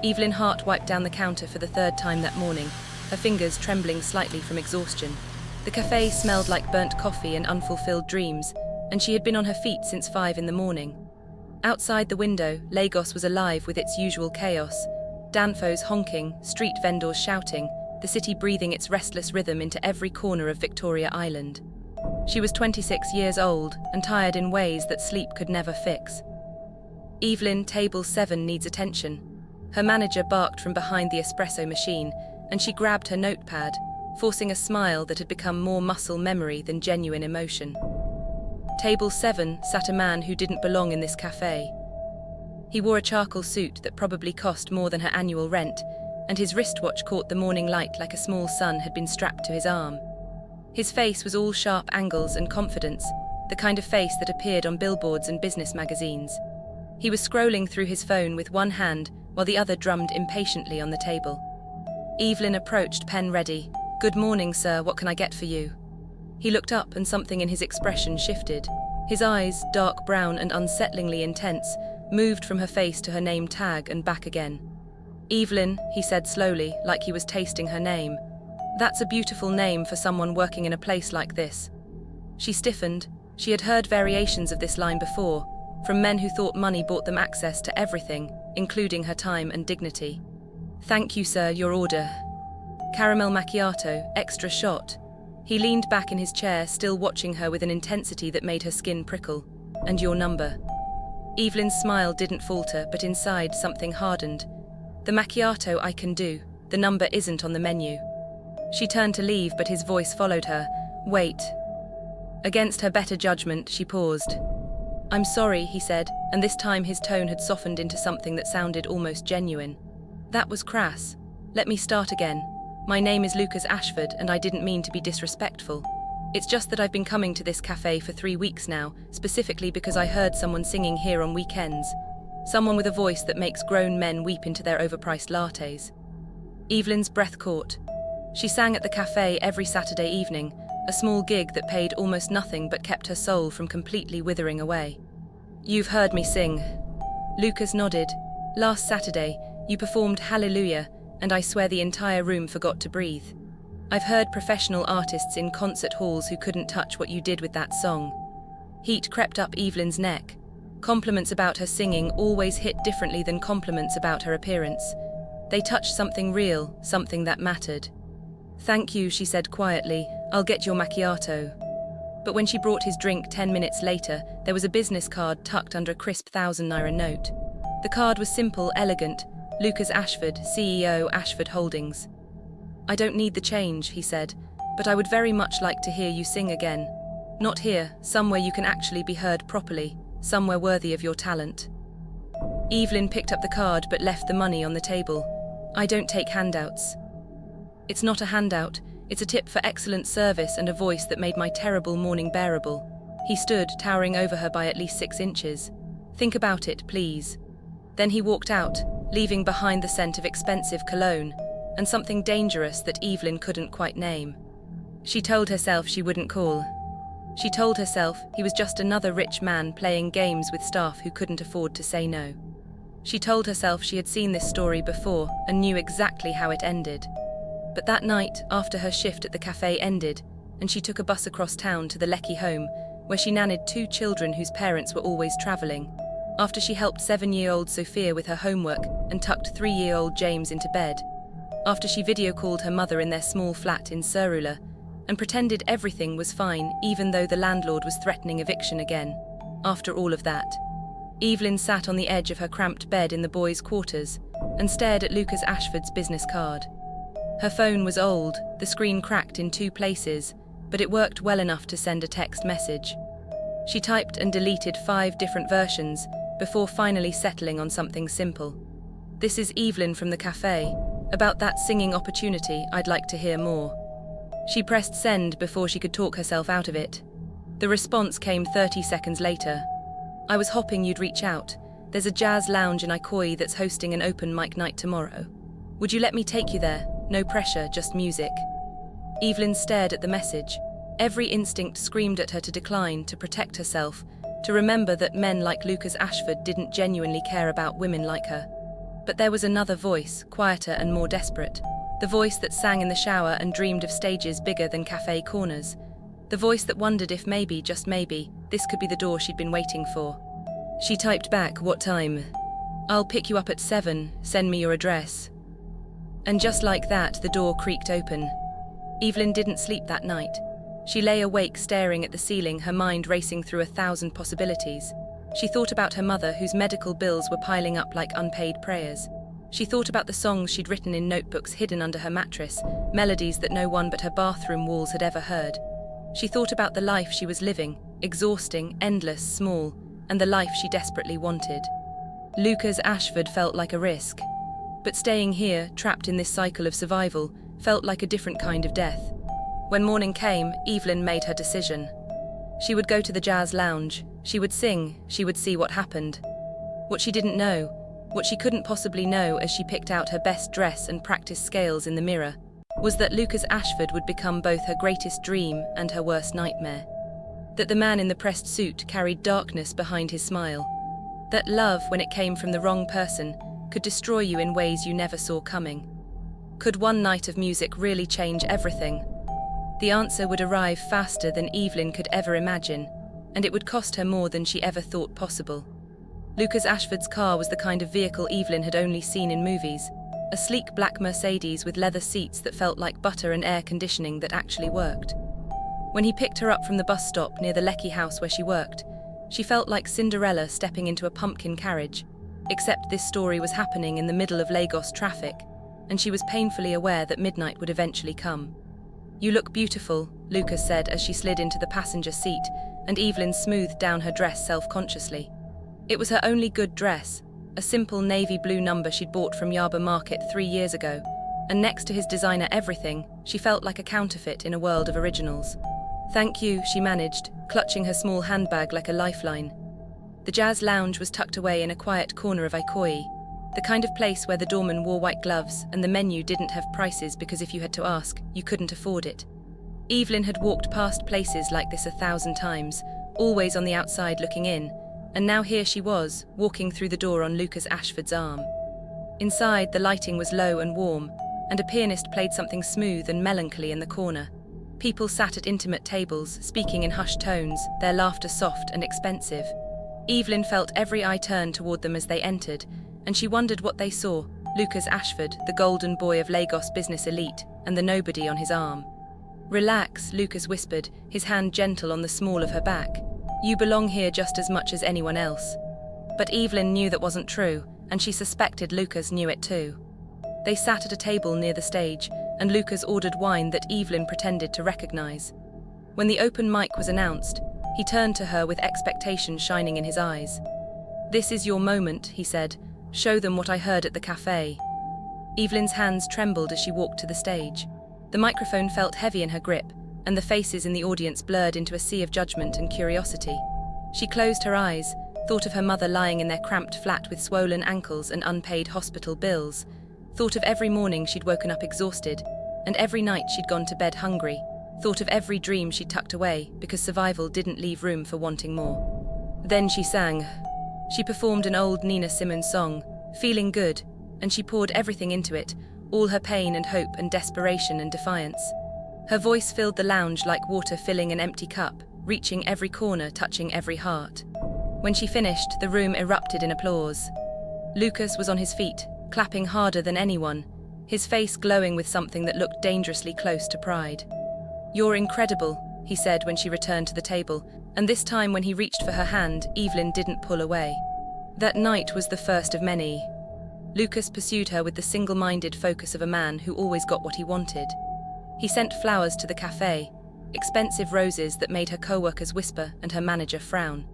Evelyn Hart wiped down the counter for the third time that morning, her fingers trembling slightly from exhaustion. The cafe smelled like burnt coffee and unfulfilled dreams, and she had been on her feet since 5 in the morning. Outside the window, Lagos was alive with its usual chaos. Danfos honking, street vendors shouting, the city breathing its restless rhythm into every corner of Victoria Island. She was 26 years old and tired in ways that sleep could never fix. Evelyn, table 7 needs attention. Her manager barked from behind the espresso machine, and she grabbed her notepad, forcing a smile that had become more muscle memory than genuine emotion. Table 7 sat a man who didn't belong in this cafe. He wore a charcoal suit that probably cost more than her annual rent, and his wristwatch caught the morning light like a small sun had been strapped to his arm. His face was all sharp angles and confidence, the kind of face that appeared on billboards and business magazines. He was scrolling through his phone with one hand while the other drummed impatiently on the table. Evelyn approached, pen ready. "Good morning, sir, what can I get for you?" He looked up and something in his expression shifted. His eyes, dark brown and unsettlingly intense, moved from her face to her name tag and back again. "Evelyn," he said slowly, like he was tasting her name. "That's a beautiful name for someone working in a place like this." She stiffened. She had heard variations of this line before, from men who thought money bought them access to everything, including her time and dignity. "Thank you, sir, your order." "Caramel macchiato, extra shot." He leaned back in his chair, still watching her with an intensity that made her skin prickle. "And your number?" Evelyn's smile didn't falter, but inside something hardened. "The macchiato I can do. The number isn't on the menu." She turned to leave, but his voice followed her. "Wait." Against her better judgment, she paused. "I'm sorry," he said, and this time his tone had softened into something that sounded almost genuine. "That was crass. Let me start again. My name is Lucas Ashford, and I didn't mean to be disrespectful. It's just that I've been coming to this cafe for 3 weeks now, specifically because I heard someone singing here on weekends. Someone with a voice that makes grown men weep into their overpriced lattes." Evelyn's breath caught. She sang at the cafe every Saturday evening, a small gig that paid almost nothing but kept her soul from completely withering away. "You've heard me sing." Lucas nodded. "Last Saturday, you performed Hallelujah, and I swear the entire room forgot to breathe. I've heard professional artists in concert halls who couldn't touch what you did with that song." Heat crept up Evelyn's neck. Compliments about her singing always hit differently than compliments about her appearance. They touched something real, something that mattered. "Thank you," she said quietly. "I'll get your macchiato." But when she brought his drink 10 minutes later, there was a business card tucked under a crisp £1,000 note. The card was simple, elegant. Lucas Ashford, CEO, Ashford Holdings. "I don't need the change," he said, "but I would very much like to hear you sing again. Not here, somewhere you can actually be heard properly, somewhere worthy of your talent." Evelyn picked up the card but left the money on the table. "I don't take handouts." "It's not a handout, it's a tip for excellent service and a voice that made my terrible morning bearable." He stood, towering over her by at least 6 inches. "Think about it, please." Then he walked out, leaving behind the scent of expensive cologne, and something dangerous that Evelyn couldn't quite name. She told herself she wouldn't call. She told herself he was just another rich man playing games with staff who couldn't afford to say no. She told herself she had seen this story before and knew exactly how it ended. But that night, after her shift at the cafe ended, and she took a bus across town to the Lecky home, where she nannied 2 children whose parents were always travelling, after she helped 7-year-old Sophia with her homework and tucked 3-year-old James into bed, after she video-called her mother in their small flat in Surula, and pretended everything was fine even though the landlord was threatening eviction again. After all of that, Evelyn sat on the edge of her cramped bed in the boys' quarters and stared at Lucas Ashford's business card. Her phone was old, the screen cracked in 2 places, but it worked well enough to send a text message. She typed and deleted 5 different versions before finally settling on something simple. "This is Evelyn from the cafe. About that singing opportunity, I'd like to hear more." She pressed send before she could talk herself out of it. The response came 30 seconds later. "I was hoping you'd reach out. There's a jazz lounge in Ikoyi that's hosting an open mic night tomorrow. Would you let me take you there? No pressure, just music." Evelyn stared at the message. Every instinct screamed at her to decline, to protect herself, to remember that men like Lucas Ashford didn't genuinely care about women like her. But there was another voice, quieter and more desperate. The voice that sang in the shower and dreamed of stages bigger than cafe corners. The voice that wondered if maybe, just maybe, this could be the door she'd been waiting for. She typed back, "What time?" "I'll pick you up at 7, send me your address." And just like that, the door creaked open. Evelyn didn't sleep that night. She lay awake staring at the ceiling, her mind racing through 1,000 possibilities. She thought about her mother, whose medical bills were piling up like unpaid prayers. She thought about the songs she'd written in notebooks hidden under her mattress, melodies that no one but her bathroom walls had ever heard. She thought about the life she was living, exhausting, endless, small, and the life she desperately wanted. Lucas Ashford felt like a risk. But staying here, trapped in this cycle of survival, felt like a different kind of death. When morning came, Evelyn made her decision. She would go to the jazz lounge, she would sing, she would see what happened. What she didn't know, what she couldn't possibly know as she picked out her best dress and practiced scales in the mirror, was that Lucas Ashford would become both her greatest dream and her worst nightmare. That the man in the pressed suit carried darkness behind his smile. That love, when it came from the wrong person, could destroy you in ways you never saw coming. Could one night of music really change everything? The answer would arrive faster than Evelyn could ever imagine, and it would cost her more than she ever thought possible. Lucas Ashford's car was the kind of vehicle Evelyn had only seen in movies, a sleek black Mercedes with leather seats that felt like butter and air conditioning that actually worked. When he picked her up from the bus stop near the Lecky house where she worked, she felt like Cinderella stepping into a pumpkin carriage, except this story was happening in the middle of Lagos traffic, and she was painfully aware that midnight would eventually come. "You look beautiful," Lucas said as she slid into the passenger seat, and Evelyn smoothed down her dress self-consciously. It was her only good dress, a simple navy blue number she'd bought from Yarba Market 3 years ago, and next to his designer everything, she felt like a counterfeit in a world of originals. "Thank you," she managed, clutching her small handbag like a lifeline. The jazz lounge was tucked away in a quiet corner of Ikoyi, the kind of place where the doorman wore white gloves and the menu didn't have prices because if you had to ask, you couldn't afford it. Evelyn had walked past places like this 1,000 times, always on the outside looking in, and now here she was, walking through the door on Lucas Ashford's arm. Inside, the lighting was low and warm, and a pianist played something smooth and melancholy in the corner. People sat at intimate tables, speaking in hushed tones, their laughter soft and expensive. Evelyn felt every eye turn toward them as they entered, and she wondered what they saw: Lucas Ashford, the golden boy of Lagos business elite, and the nobody on his arm. "Relax," Lucas whispered, his hand gentle on the small of her back. "You belong here just as much as anyone else." But Evelyn knew that wasn't true, and she suspected Lucas knew it too. They sat at a table near the stage, and Lucas ordered wine that Evelyn pretended to recognize. When the open mic was announced, he turned to her with expectation shining in his eyes. "This is your moment," he said. "Show them what I heard at the cafe." Evelyn's hands trembled as she walked to the stage. The microphone felt heavy in her grip, and the faces in the audience blurred into a sea of judgment and curiosity. She closed her eyes, thought of her mother lying in their cramped flat with swollen ankles and unpaid hospital bills, thought of every morning she'd woken up exhausted, and every night she'd gone to bed hungry, thought of every dream she'd tucked away because survival didn't leave room for wanting more. Then she sang. She performed an old Nina Simone song, Feeling Good, and she poured everything into it, all her pain and hope and desperation and defiance. Her voice filled the lounge like water filling an empty cup, reaching every corner, touching every heart. When she finished, the room erupted in applause. Lucas was on his feet, clapping harder than anyone, his face glowing with something that looked dangerously close to pride. "You're incredible," he said when she returned to the table, and this time when he reached for her hand, Evelyn didn't pull away. That night was the first of many. Lucas pursued her with the single-minded focus of a man who always got what he wanted. He sent flowers to the cafe, expensive roses that made her co-workers whisper and her manager frown.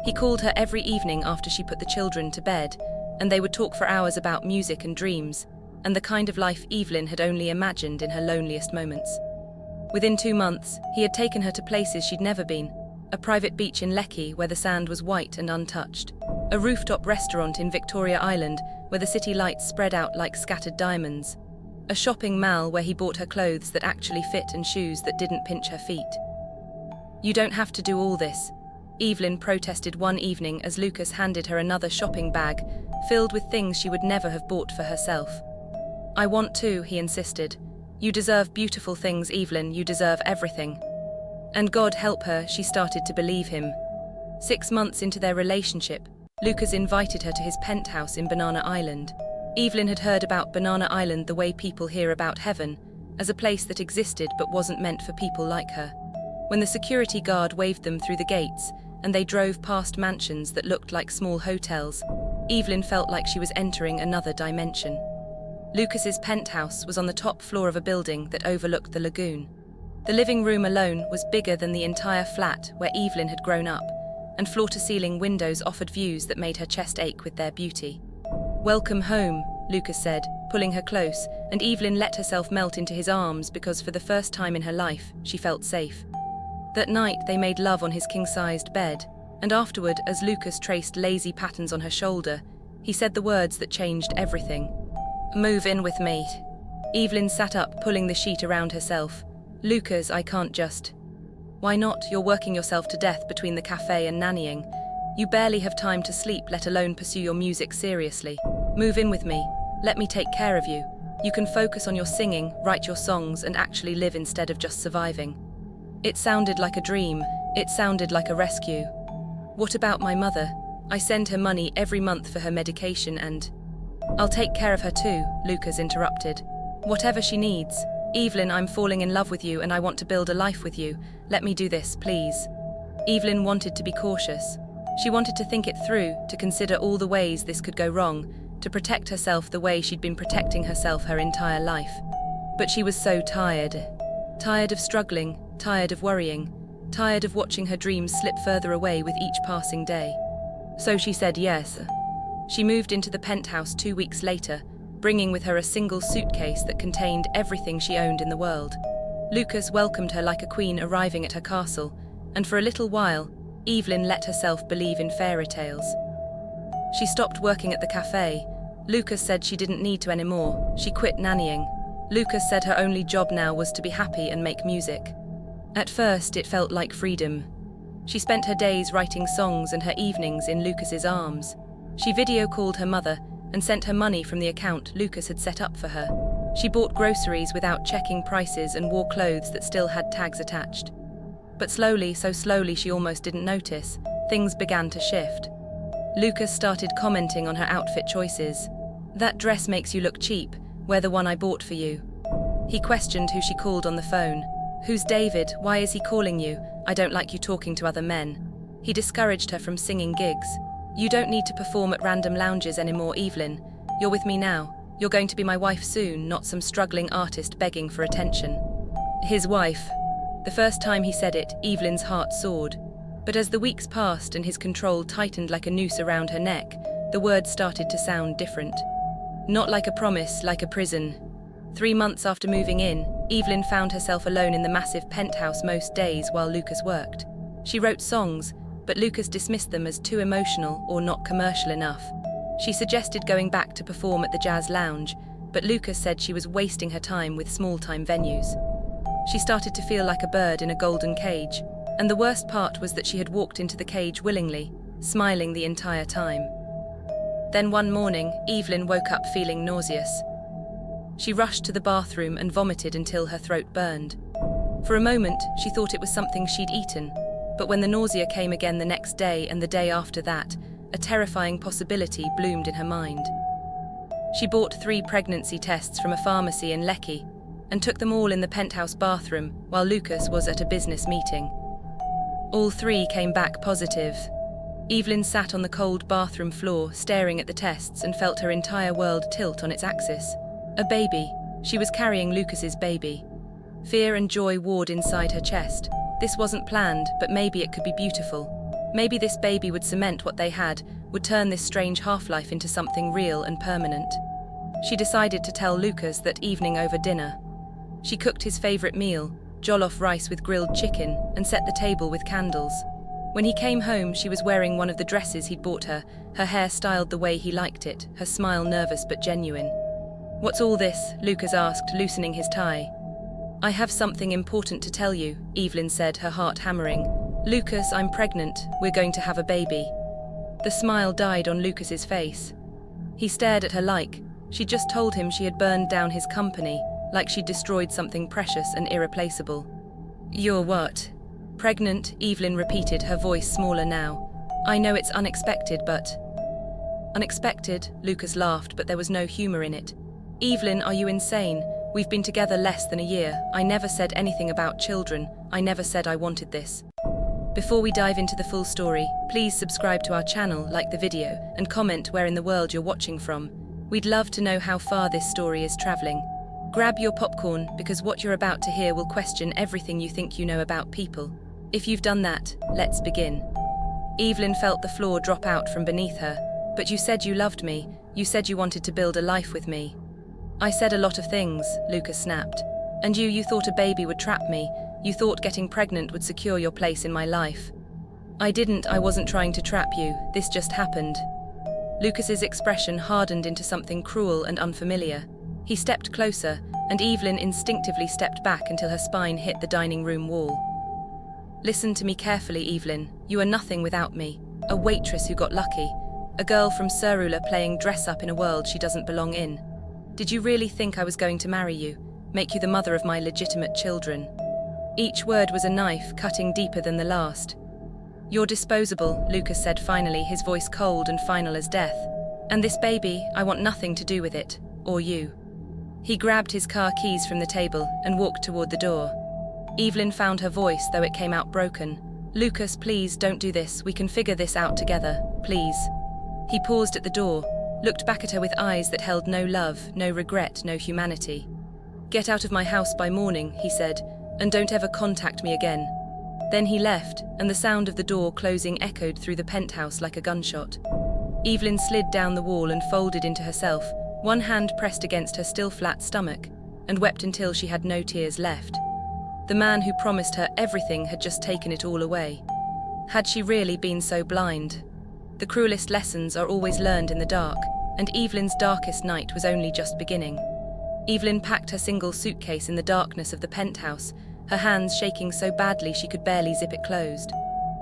He called her every evening after she put the children to bed, and they would talk for hours about music and dreams, and the kind of life Evelyn had only imagined in her loneliest moments. Within 2 months, he had taken her to places she'd never been: a private beach in Lecky where the sand was white and untouched, a rooftop restaurant in Victoria Island where the city lights spread out like scattered diamonds, a shopping mall where he bought her clothes that actually fit and shoes that didn't pinch her feet. "You don't have to do all this," Evelyn protested one evening as Lucas handed her another shopping bag, filled with things she would never have bought for herself. "I want to," he insisted. "You deserve beautiful things, Evelyn, you deserve everything." And God help her, she started to believe him. 6 months into their relationship, Lucas invited her to his penthouse in Banana Island. Evelyn had heard about Banana Island the way people hear about heaven, as a place that existed but wasn't meant for people like her. When the security guard waved them through the gates, and they drove past mansions that looked like small hotels, Evelyn felt like she was entering another dimension. Lucas's penthouse was on the top floor of a building that overlooked the lagoon. The living room alone was bigger than the entire flat where Evelyn had grown up, and floor-to-ceiling windows offered views that made her chest ache with their beauty. "Welcome home," Lucas said, pulling her close, and Evelyn let herself melt into his arms because for the first time in her life, she felt safe. That night, they made love on his king-sized bed, and afterward, as Lucas traced lazy patterns on her shoulder, he said the words that changed everything. "Move in with me." Evelyn sat up, pulling the sheet around herself. "Lucas, I can't just..." "Why not? You're working yourself to death between the cafe and nannying. You barely have time to sleep, let alone pursue your music seriously. Move in with me. Let me take care of you. You can focus on your singing, write your songs, and actually live instead of just surviving." It sounded like a dream. It sounded like a rescue. "What about my mother? I send her money every month for her medication and..." "I'll take care of her too," Lucas interrupted. "Whatever she needs. Evelyn, I'm falling in love with you and I want to build a life with you. Let me do this, please." Evelyn wanted to be cautious. She wanted to think it through, to consider all the ways this could go wrong, to protect herself the way she'd been protecting herself her entire life. But she was so tired. Tired of struggling, tired of worrying, tired of watching her dreams slip further away with each passing day. So she said yes. She moved into the penthouse 2 weeks later, bringing with her a single suitcase that contained everything she owned in the world. Lucas welcomed her like a queen arriving at her castle, and for a little while, Evelyn let herself believe in fairy tales. She stopped working at the cafe. Lucas said she didn't need to anymore. She quit nannying. Lucas said her only job now was to be happy and make music. At first, it felt like freedom. She spent her days writing songs and her evenings in Lucas's arms. She video called her mother and sent her money from the account Lucas had set up for her. She bought groceries without checking prices and wore clothes that still had tags attached. But slowly, so slowly she almost didn't notice, things began to shift. Lucas started commenting on her outfit choices. "That dress makes you look cheap. Wear the one I bought for you." He questioned who she called on the phone. "Who's David? Why is he calling you? I don't like you talking to other men." He discouraged her from singing gigs. "You don't need to perform at random lounges anymore, Evelyn. You're with me now. You're going to be my wife soon, not some struggling artist begging for attention." His wife. The first time he said it, Evelyn's heart soared. But as the weeks passed and his control tightened like a noose around her neck, the words started to sound different. Not like a promise, like a prison. 3 months after moving in, Evelyn found herself alone in the massive penthouse most days while Lucas worked. She wrote songs, but Lucas dismissed them as too emotional or not commercial enough. She suggested going back to perform at the Jazz Lounge, but Lucas said she was wasting her time with small-time venues. She started to feel like a bird in a golden cage, and the worst part was that she had walked into the cage willingly, smiling the entire time. Then one morning, Evelyn woke up feeling nauseous. She rushed to the bathroom and vomited until her throat burned. For a moment, she thought it was something she'd eaten, but when the nausea came again the next day and the day after that, a terrifying possibility bloomed in her mind. She bought 3 pregnancy tests from a pharmacy in Lekki and took them all in the penthouse bathroom while Lucas was at a business meeting. All 3 came back positive. Evelyn sat on the cold bathroom floor, staring at the tests, and felt her entire world tilt on its axis. A baby. She was carrying Lucas's baby. Fear and joy warred inside her chest. This wasn't planned, but maybe it could be beautiful. Maybe this baby would cement what they had, would turn this strange half-life into something real and permanent. She decided to tell Lucas that evening over dinner. She cooked his favorite meal, jollof rice with grilled chicken, and set the table with candles. When he came home, she was wearing one of the dresses he'd bought her hair styled the way he liked it, her smile nervous but genuine. "What's all this?" Lucas asked, loosening his tie. "I have something important to tell you," Evelyn said, her heart hammering. "Lucas, I'm pregnant. We're going to have a baby." The smile died on Lucas's face. He stared at her like she'd just told him she had burned down his company, like she'd destroyed something precious and irreplaceable. "You're what?" "Pregnant," Evelyn repeated, her voice smaller now. "I know it's unexpected, but—" "Unexpected?" Lucas laughed, but there was no humor in it. "Evelyn, are you insane? We've been together less than a year. I never said anything about children. I never said I wanted this." Before we dive into the full story, please subscribe to our channel, like the video, and comment where in the world you're watching from. We'd love to know how far this story is traveling. Grab your popcorn, because what you're about to hear will question everything you think you know about people. If you've done that, let's begin. Evelyn felt the floor drop out from beneath her. "But you said you loved me. You said you wanted to build a life with me." "I said a lot of things," Lucas snapped. "And you thought a baby would trap me. You thought getting pregnant would secure your place in my life." "I didn't. I wasn't trying to trap you. This just happened." Lucas's expression hardened into something cruel and unfamiliar. He stepped closer, and Evelyn instinctively stepped back until her spine hit the dining room wall. "Listen to me carefully, Evelyn. You are nothing without me. A waitress who got lucky. A girl from Serula playing dress-up in a world she doesn't belong in. Did you really think I was going to marry you, make you the mother of my legitimate children?" Each word was a knife, cutting deeper than the last. "You're disposable," Lucas said finally, his voice cold and final as death. "And this baby, I want nothing to do with it. Or you." He grabbed his car keys from the table and walked toward the door. Evelyn found her voice, though it came out broken. "Lucas, please, don't do this. We can figure this out together. Please." He paused at the door, looked back at her with eyes that held no love, no regret, no humanity. "Get out of my house by morning," he said, "and don't ever contact me again." Then he left, and the sound of the door closing echoed through the penthouse like a gunshot. Evelyn slid down the wall and folded into herself, one hand pressed against her still flat stomach, and wept until she had no tears left. The man who promised her everything had just taken it all away. Had she really been so blind? The cruelest lessons are always learned in the dark, and Evelyn's darkest night was only just beginning. Evelyn packed her single suitcase in the darkness of the penthouse, her hands shaking so badly she could barely zip it closed.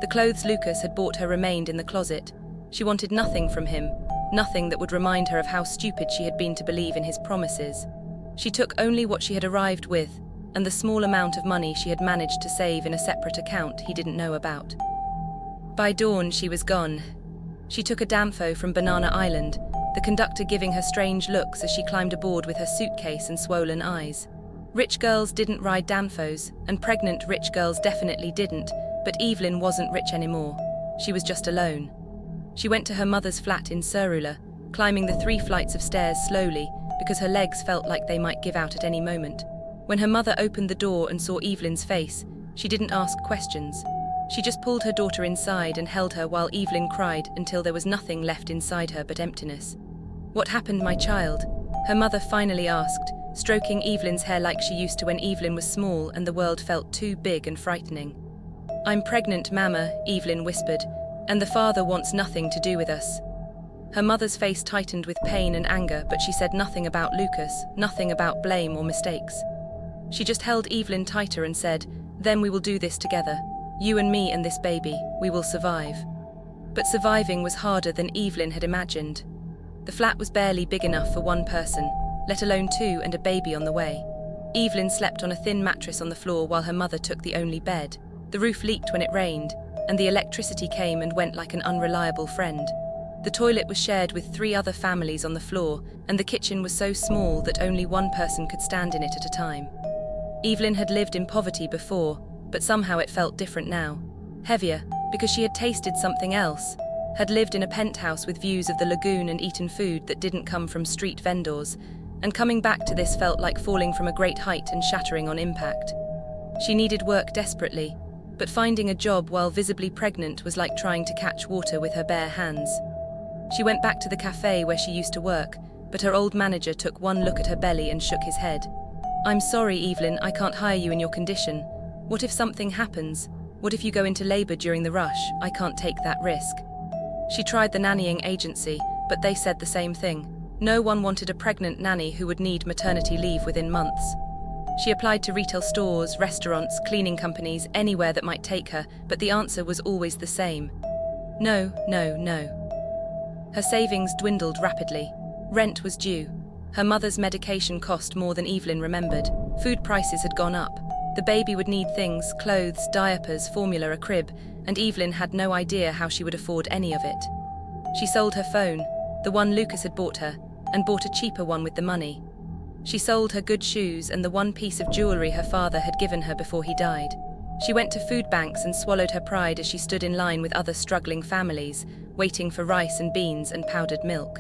The clothes Lucas had bought her remained in the closet. She wanted nothing from him, nothing that would remind her of how stupid she had been to believe in his promises. She took only what she had arrived with, and the small amount of money she had managed to save in a separate account he didn't know about. By dawn, she was gone. She took a Danfo from Banana Island, the conductor giving her strange looks as she climbed aboard with her suitcase and swollen eyes. Rich girls didn't ride Danfos, and pregnant rich girls definitely didn't, but Evelyn wasn't rich anymore. She was just alone. She went to her mother's flat in Serula, climbing the 3 flights of stairs slowly because her legs felt like they might give out at any moment. When her mother opened the door and saw Evelyn's face, she didn't ask questions. She just pulled her daughter inside and held her while Evelyn cried until there was nothing left inside her but emptiness. "What happened, my child?" her mother finally asked, stroking Evelyn's hair like she used to when Evelyn was small and the world felt too big and frightening. "I'm pregnant, Mama," Evelyn whispered, "and the father wants nothing to do with us." Her mother's face tightened with pain and anger, but she said nothing about Lucas, nothing about blame or mistakes. She just held Evelyn tighter and said, "Then we will do this together. You and me and this baby. We will survive." But surviving was harder than Evelyn had imagined. The flat was barely big enough for one person, let alone 2 and a baby on the way. Evelyn slept on a thin mattress on the floor while her mother took the only bed. The roof leaked when it rained, and the electricity came and went like an unreliable friend. The toilet was shared with 3 other families on the floor, and the kitchen was so small that only one person could stand in it at a time. Evelyn had lived in poverty before, but somehow it felt different now. Heavier, because she had tasted something else, had lived in a penthouse with views of the lagoon and eaten food that didn't come from street vendors, and coming back to this felt like falling from a great height and shattering on impact. She needed work desperately, but finding a job while visibly pregnant was like trying to catch water with her bare hands. She went back to the cafe where she used to work, but her old manager took one look at her belly and shook his head. "I'm sorry, Evelyn, I can't hire you in your condition. What if something happens? What if you go into labor during the rush? I can't take that risk." She tried the nannying agency, but they said the same thing. No one wanted a pregnant nanny who would need maternity leave within months. She applied to retail stores, restaurants, cleaning companies, anywhere that might take her, but the answer was always the same. No, no, no. Her savings dwindled rapidly. Rent was due. Her mother's medication cost more than Evelyn remembered. Food prices had gone up. The baby would need things, clothes, diapers, formula, a crib, and Evelyn had no idea how she would afford any of it. She sold her phone, the one Lucas had bought her, and bought a cheaper one with the money. She sold her good shoes and the one piece of jewelry her father had given her before he died. She went to food banks and swallowed her pride as she stood in line with other struggling families, waiting for rice and beans and powdered milk.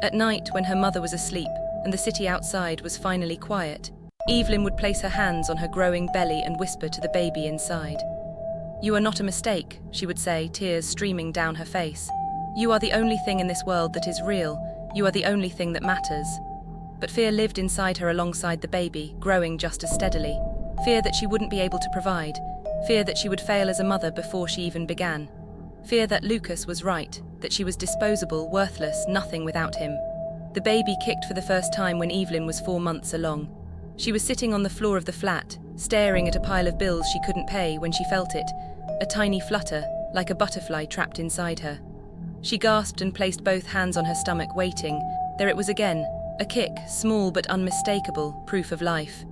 At night, when her mother was asleep and the city outside was finally quiet, Evelyn would place her hands on her growing belly and whisper to the baby inside. "You are not a mistake," she would say, tears streaming down her face. "You are the only thing in this world that is real. You are the only thing that matters." But fear lived inside her alongside the baby, growing just as steadily. Fear that she wouldn't be able to provide. Fear that she would fail as a mother before she even began. Fear that Lucas was right, that she was disposable, worthless, nothing without him. The baby kicked for the first time when Evelyn was 4 months along. She was sitting on the floor of the flat, staring at a pile of bills she couldn't pay when she felt it, a tiny flutter, like a butterfly trapped inside her. She gasped and placed both hands on her stomach, waiting. There it was again, a kick, small but unmistakable, proof of life.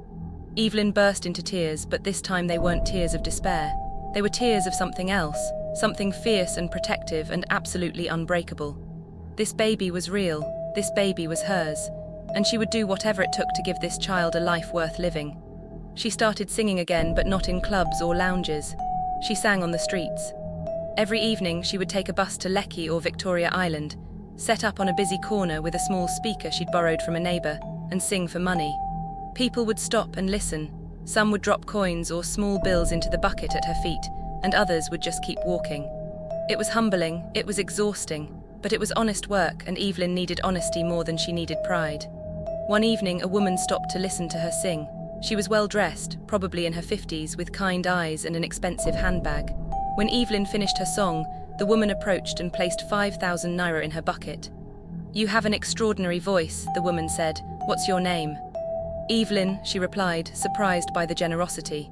Evelyn burst into tears, but this time they weren't tears of despair. They were tears of something else, something fierce and protective and absolutely unbreakable. This baby was real, this baby was hers, and she would do whatever it took to give this child a life worth living. She started singing again, but not in clubs or lounges. She sang on the streets. Every evening she would take a bus to Lekki or Victoria Island, set up on a busy corner with a small speaker she'd borrowed from a neighbour, and sing for money. People would stop and listen. Some would drop coins or small bills into the bucket at her feet, and others would just keep walking. It was humbling, it was exhausting, but it was honest work, and Evelyn needed honesty more than she needed pride. One evening, a woman stopped to listen to her sing. She was well dressed, probably in her 50s, with kind eyes and an expensive handbag. When Evelyn finished her song, the woman approached and placed 5,000 naira in her bucket. "You have an extraordinary voice," the woman said. "What's your name?" "Evelyn," she replied, surprised by the generosity.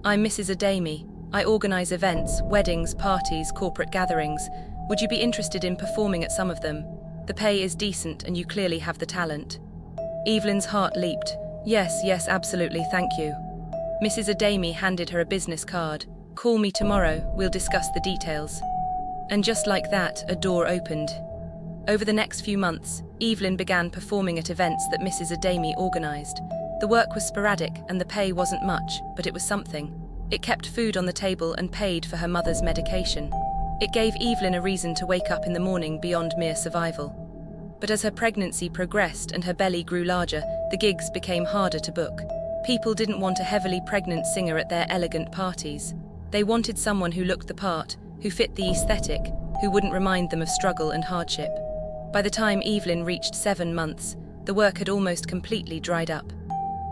"I'm Mrs. Ademi. I organize events, weddings, parties, corporate gatherings. Would you be interested in performing at some of them? The pay is decent and you clearly have the talent." Evelyn's heart leaped. Yes, absolutely, thank you." Mrs. Ademi handed her a business card. "Call me tomorrow, we'll discuss the details." And just like that, a door opened. Over the next few months, Evelyn began performing at events that Mrs. Ademi organized. The work was sporadic and the pay wasn't much, but it was something. It kept food on the table and paid for her mother's medication. It gave Evelyn a reason to wake up in the morning beyond mere survival. But as her pregnancy progressed and her belly grew larger, the gigs became harder to book. People didn't want a heavily pregnant singer at their elegant parties. They wanted someone who looked the part, who fit the aesthetic, who wouldn't remind them of struggle and hardship. By the time Evelyn reached 7 months, the work had almost completely dried up.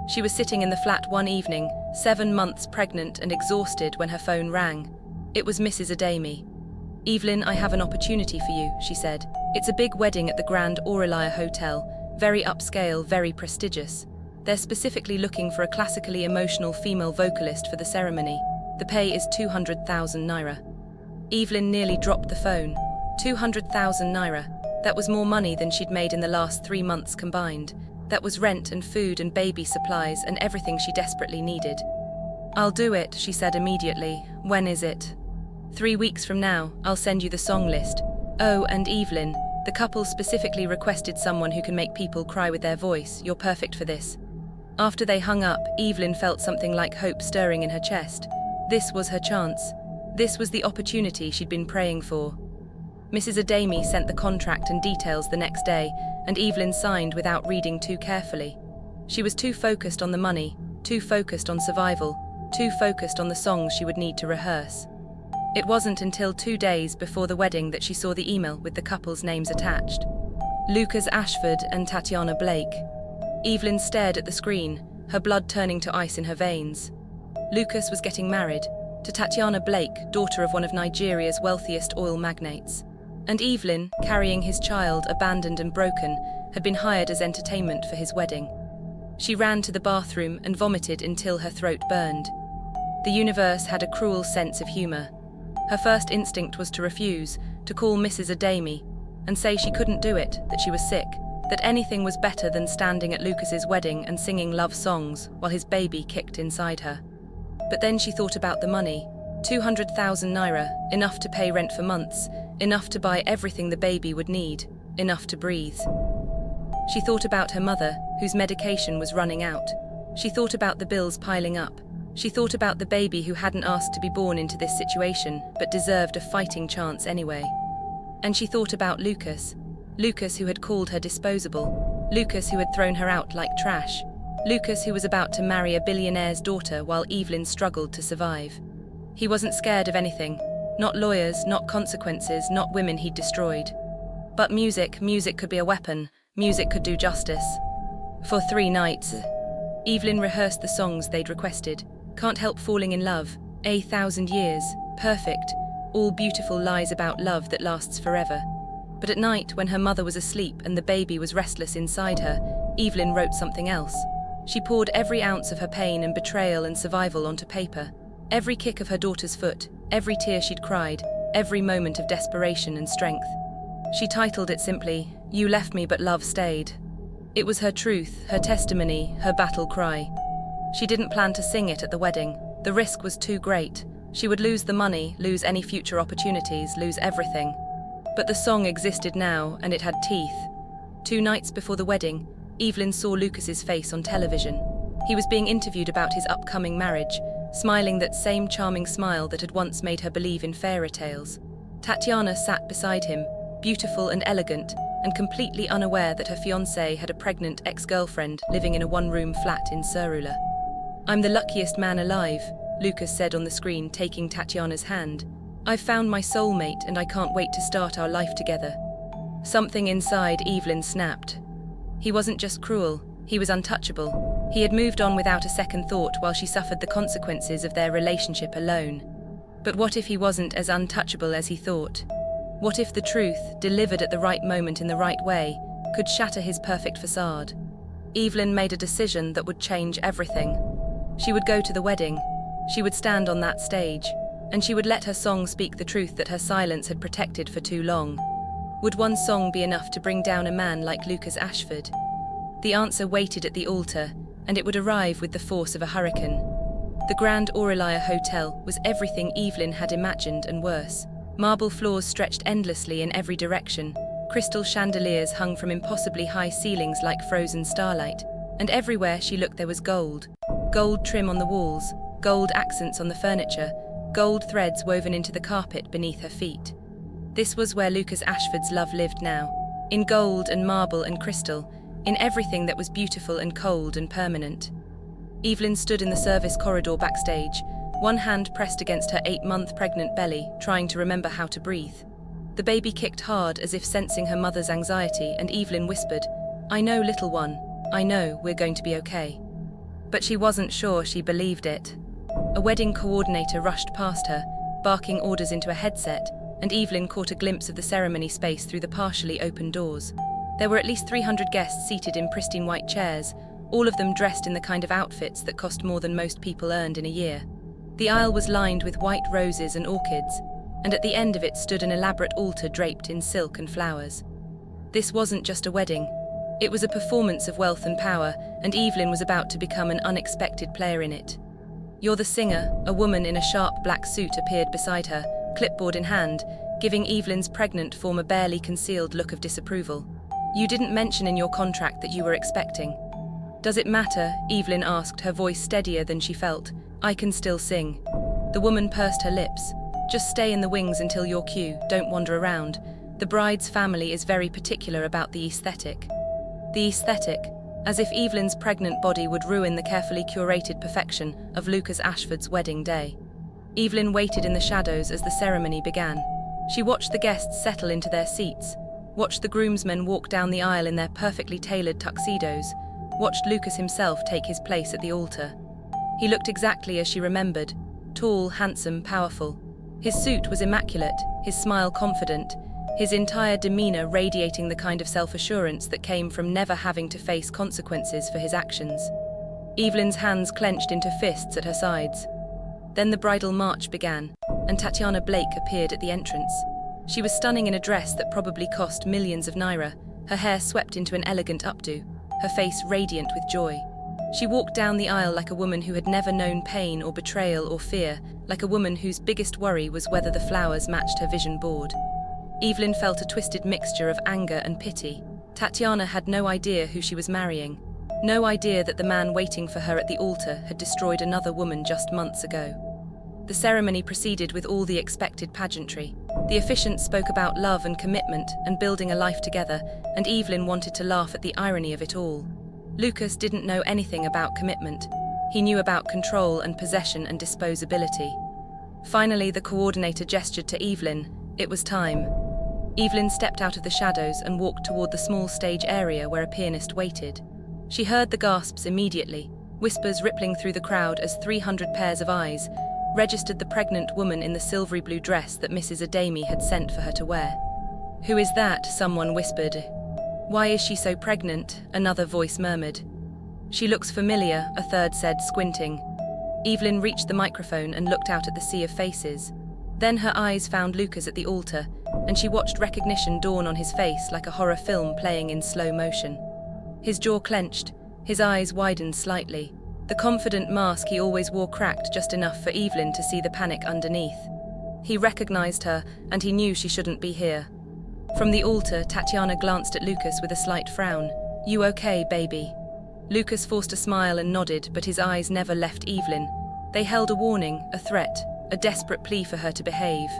She was sitting in the flat one evening, 7 months pregnant and exhausted, when her phone rang. It was Mrs. Ademi. "Evelyn, I have an opportunity for you," she said. "It's a big wedding at the Grand Aurelia Hotel, very upscale, very prestigious. They're specifically looking for a classically emotional female vocalist for the ceremony. The pay is 200,000 naira. Evelyn nearly dropped the phone. 200,000 naira. That was more money than she'd made in the last 3 months combined. That was rent and food and baby supplies and everything she desperately needed. "I'll do it," she said immediately. "When is it?" 3 weeks from now, I'll send you the song list. Oh, and Evelyn, the couple specifically requested someone who can make people cry with their voice. You're perfect for this." After they hung up, Evelyn felt something like hope stirring in her chest. This was her chance. This was the opportunity she'd been praying for. Mrs. Ademi sent the contract and details the next day, and Evelyn signed without reading too carefully. She was too focused on the money, too focused on survival, too focused on the songs she would need to rehearse. It wasn't until 2 days before the wedding that she saw the email with the couple's names attached. Lucas Ashford and Tatiana Blake. Evelyn stared at the screen, her blood turning to ice in her veins. Lucas was getting married to Tatiana Blake, daughter of one of Nigeria's wealthiest oil magnates. And Evelyn, carrying his child, abandoned and broken, had been hired as entertainment for his wedding. She ran to the bathroom and vomited until her throat burned. The universe had a cruel sense of humor. Her first instinct was to refuse, to call Mrs. Adami, and say she couldn't do it, that she was sick, that anything was better than standing at Lucas's wedding and singing love songs while his baby kicked inside her. But then she thought about the money. 200,000 naira, enough to pay rent for months, enough to buy everything the baby would need, enough to breathe. She thought about her mother, whose medication was running out. She thought about the bills piling up. She thought about the baby who hadn't asked to be born into this situation, but deserved a fighting chance anyway. And she thought about Lucas. Lucas who had called her disposable. Lucas who had thrown her out like trash. Lucas who was about to marry a billionaire's daughter while Evelyn struggled to survive. He wasn't scared of anything. Not lawyers, not consequences, not women he'd destroyed. But music could be a weapon. Music could do justice. For 3 nights, Evelyn rehearsed the songs they'd requested. Can't Help Falling in Love, 1,000 Years, Perfect, all beautiful lies about love that lasts forever. But at night, when her mother was asleep and the baby was restless inside her, Evelyn wrote something else. She poured every ounce of her pain and betrayal and survival onto paper. Every kick of her daughter's foot, every tear she'd cried, every moment of desperation and strength. She titled it simply, "You Left Me But Love Stayed." It was her truth, her testimony, her battle cry. She didn't plan to sing it at the wedding. The risk was too great. She would lose the money, lose any future opportunities, lose everything. But the song existed now, and it had teeth. 2 nights before the wedding, Evelyn saw Lucas's face on television. He was being interviewed about his upcoming marriage, smiling that same charming smile that had once made her believe in fairy tales. Tatiana sat beside him, beautiful and elegant, and completely unaware that her fiancé had a pregnant ex-girlfriend living in a one-room flat in Serula. "I'm the luckiest man alive," Lucas said on the screen, taking Tatiana's hand. "I've found my soulmate and I can't wait to start our life together." Something inside Evelyn snapped. He wasn't just cruel, he was untouchable. He had moved on without a second thought while she suffered the consequences of their relationship alone. But what if he wasn't as untouchable as he thought? What if the truth, delivered at the right moment in the right way, could shatter his perfect facade? Evelyn made a decision that would change everything. She would go to the wedding. She would stand on that stage. And she would let her song speak the truth that her silence had protected for too long. Would one song be enough to bring down a man like Lucas Ashford? The answer waited at the altar, and it would arrive with the force of a hurricane. The Grand Aurelia Hotel was everything Evelyn had imagined and worse. Marble floors stretched endlessly in every direction. Crystal chandeliers hung from impossibly high ceilings like frozen starlight. And everywhere she looked there was gold. Gold trim on the walls, gold accents on the furniture, gold threads woven into the carpet beneath her feet. This was where Lucas Ashford's love lived now. In gold and marble and crystal, in everything that was beautiful and cold and permanent. Evelyn stood in the service corridor backstage, one hand pressed against her 8-month pregnant belly, trying to remember how to breathe. The baby kicked hard as if sensing her mother's anxiety, and Evelyn whispered, "I know, little one. I know we're going to be okay." But she wasn't sure she believed it. A wedding coordinator rushed past her, barking orders into a headset, and Evelyn caught a glimpse of the ceremony space through the partially open doors. There were at least 300 guests seated in pristine white chairs, all of them dressed in the kind of outfits that cost more than most people earned in a year. The aisle was lined with white roses and orchids, and at the end of it stood an elaborate altar draped in silk and flowers. This wasn't just a wedding. It was a performance of wealth and power, and Evelyn was about to become an unexpected player in it. "You're the singer," a woman in a sharp black suit appeared beside her, clipboard in hand, giving Evelyn's pregnant form a barely concealed look of disapproval. "You didn't mention in your contract that you were expecting." "Does it matter?" Evelyn asked, her voice steadier than she felt. "I can still sing." The woman pursed her lips. "Just stay in the wings until your cue, don't wander around. The bride's family is very particular about the aesthetic." The aesthetic, as if Evelyn's pregnant body would ruin the carefully curated perfection of Lucas Ashford's wedding day. Evelyn waited in the shadows as the ceremony began. She watched the guests settle into their seats, watched the groomsmen walk down the aisle in their perfectly tailored tuxedos, watched Lucas himself take his place at the altar. He looked exactly as she remembered, tall, handsome, powerful. His suit was immaculate, his smile confident, his entire demeanor radiating the kind of self-assurance that came from never having to face consequences for his actions. Evelyn's hands clenched into fists at her sides. Then the bridal march began, and Tatiana Blake appeared at the entrance. She was stunning in a dress that probably cost millions of naira, her hair swept into an elegant updo, her face radiant with joy. She walked down the aisle like a woman who had never known pain or betrayal or fear, like a woman whose biggest worry was whether the flowers matched her vision board. Evelyn felt a twisted mixture of anger and pity. Tatiana had no idea who she was marrying, no idea that the man waiting for her at the altar had destroyed another woman just months ago. The ceremony proceeded with all the expected pageantry. The officiants spoke about love and commitment and building a life together, and Evelyn wanted to laugh at the irony of it all. Lucas didn't know anything about commitment. He knew about control and possession and disposability. Finally, the coordinator gestured to Evelyn. It was time. Evelyn stepped out of the shadows and walked toward the small stage area where a pianist waited. She heard the gasps immediately, whispers rippling through the crowd as 300 pairs of eyes registered the pregnant woman in the silvery blue dress that Mrs. Adami had sent for her to wear. "Who is that?" someone whispered. "Why is she so pregnant?" another voice murmured. "She looks familiar," a third said, squinting. Evelyn reached the microphone and looked out at the sea of faces. Then her eyes found Lucas at the altar, and she watched recognition dawn on his face like a horror film playing in slow motion. His jaw clenched, his eyes widened slightly. The confident mask he always wore cracked just enough for Evelyn to see the panic underneath. He recognized her, and he knew she shouldn't be here. From the altar, Tatiana glanced at Lucas with a slight frown. "You okay, baby?" Lucas forced a smile and nodded, but his eyes never left Evelyn. They held a warning, a threat, a desperate plea for her to behave.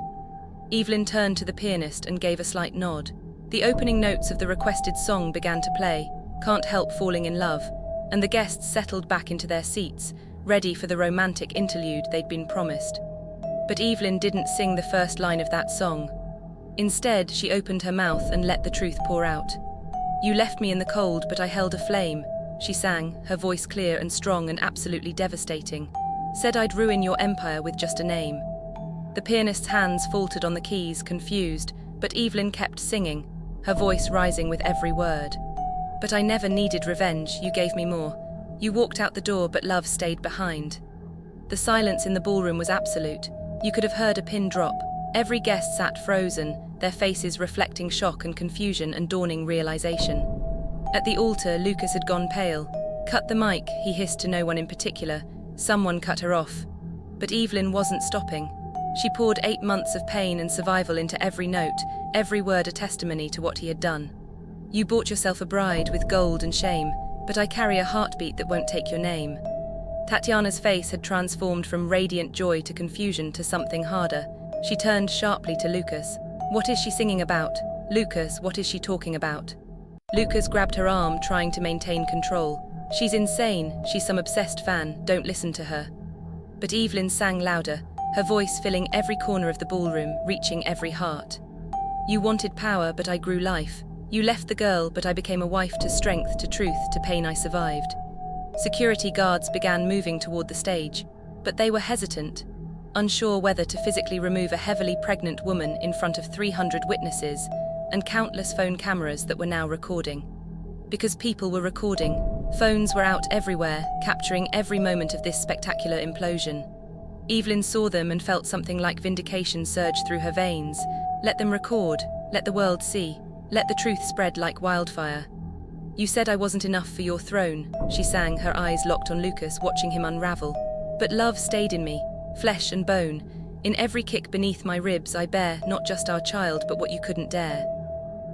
Evelyn turned to the pianist and gave a slight nod. The opening notes of the requested song began to play, "Can't Help Falling in Love," and the guests settled back into their seats, ready for the romantic interlude they'd been promised. But Evelyn didn't sing the first line of that song. Instead, she opened her mouth and let the truth pour out. "You left me in the cold, but I held a flame," she sang, her voice clear and strong and absolutely devastating. "Said I'd ruin your empire with just a name." The pianist's hands faltered on the keys, confused, but Evelyn kept singing, her voice rising with every word. "But I never needed revenge, you gave me more. You walked out the door, but love stayed behind." The silence in the ballroom was absolute. You could have heard a pin drop. Every guest sat frozen, their faces reflecting shock and confusion and dawning realization. At the altar, Lucas had gone pale. "Cut the mic," he hissed to no one in particular. Someone cut her off. But Evelyn wasn't stopping. She poured 8 months of pain and survival into every note, every word a testimony to what he had done. "You bought yourself a bride with gold and shame, but I carry a heartbeat that won't take your name." Tatiana's face had transformed from radiant joy to confusion to something harder. She turned sharply to Lucas. "What is she singing about? Lucas, what is she talking about?" Lucas grabbed her arm, trying to maintain control. "She's insane, she's some obsessed fan, don't listen to her." But Evelyn sang louder, her voice filling every corner of the ballroom, reaching every heart. "You wanted power, but I grew life. You left the girl, but I became a wife to strength, to truth, to pain I survived." Security guards began moving toward the stage, but they were hesitant, unsure whether to physically remove a heavily pregnant woman in front of 300 witnesses and countless phone cameras that were now recording. Because people were recording, phones were out everywhere, capturing every moment of this spectacular implosion. Evelyn saw them and felt something like vindication surge through her veins. Let them record, let the world see. Let the truth spread like wildfire. "You said I wasn't enough for your throne," she sang, her eyes locked on Lucas, watching him unravel. "But love stayed in me, flesh and bone. In every kick beneath my ribs I bear not just our child, but what you couldn't dare."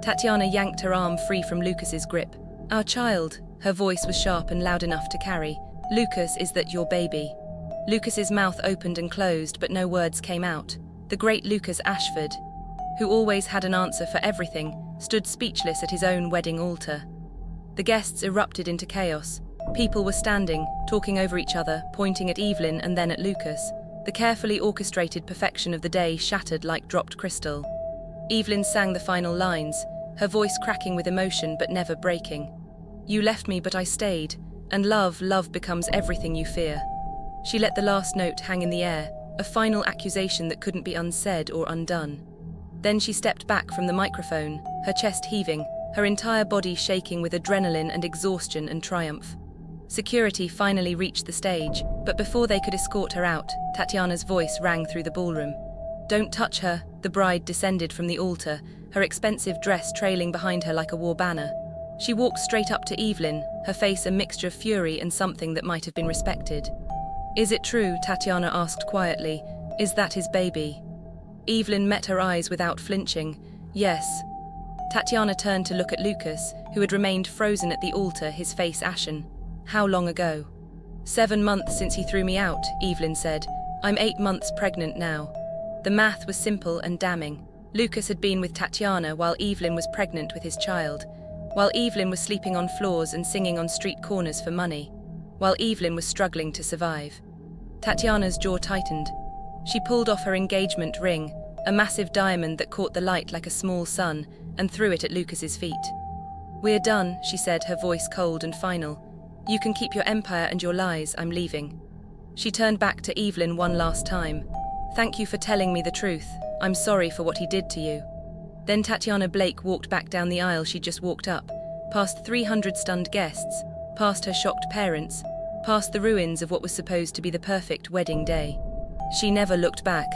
Tatiana yanked her arm free from Lucas's grip. "Our child," her voice was sharp and loud enough to carry. "Lucas, is that your baby?" Lucas's mouth opened and closed, but no words came out. The great Lucas Ashford, who always had an answer for everything, stood speechless at his own wedding altar. The guests erupted into chaos. People were standing, talking over each other, pointing at Evelyn and then at Lucas. The carefully orchestrated perfection of the day shattered like dropped crystal. Evelyn sang the final lines, her voice cracking with emotion but never breaking. "You left me, but I stayed, and love becomes everything you fear." She let the last note hang in the air, a final accusation that couldn't be unsaid or undone. Then she stepped back from the microphone, her chest heaving, her entire body shaking with adrenaline and exhaustion and triumph. Security finally reached the stage, but before they could escort her out, Tatiana's voice rang through the ballroom. "Don't touch her." The bride descended from the altar, her expensive dress trailing behind her like a war banner. She walked straight up to Evelyn, her face a mixture of fury and something that might have been respected. "Is it true?" Tatiana asked quietly. "Is that his baby?" Evelyn met her eyes without flinching. "Yes." Tatiana turned to look at Lucas, who had remained frozen at the altar, his face ashen. "How long ago?" 7 months since he threw me out," Evelyn said. "I'm 8 months pregnant now." The math was simple and damning. Lucas had been with Tatiana while Evelyn was pregnant with his child, while Evelyn was sleeping on floors and singing on street corners for money, while Evelyn was struggling to survive. Tatiana's jaw tightened. She pulled off her engagement ring, a massive diamond that caught the light like a small sun, and threw it at Lucas's feet. "We're done," she said, her voice cold and final. "You can keep your empire and your lies, I'm leaving." She turned back to Evelyn one last time. "Thank you for telling me the truth. I'm sorry for what he did to you." Then Tatiana Blake walked back down the aisle she'd just walked up, past 300 stunned guests, past her shocked parents, past the ruins of what was supposed to be the perfect wedding day. She never looked back.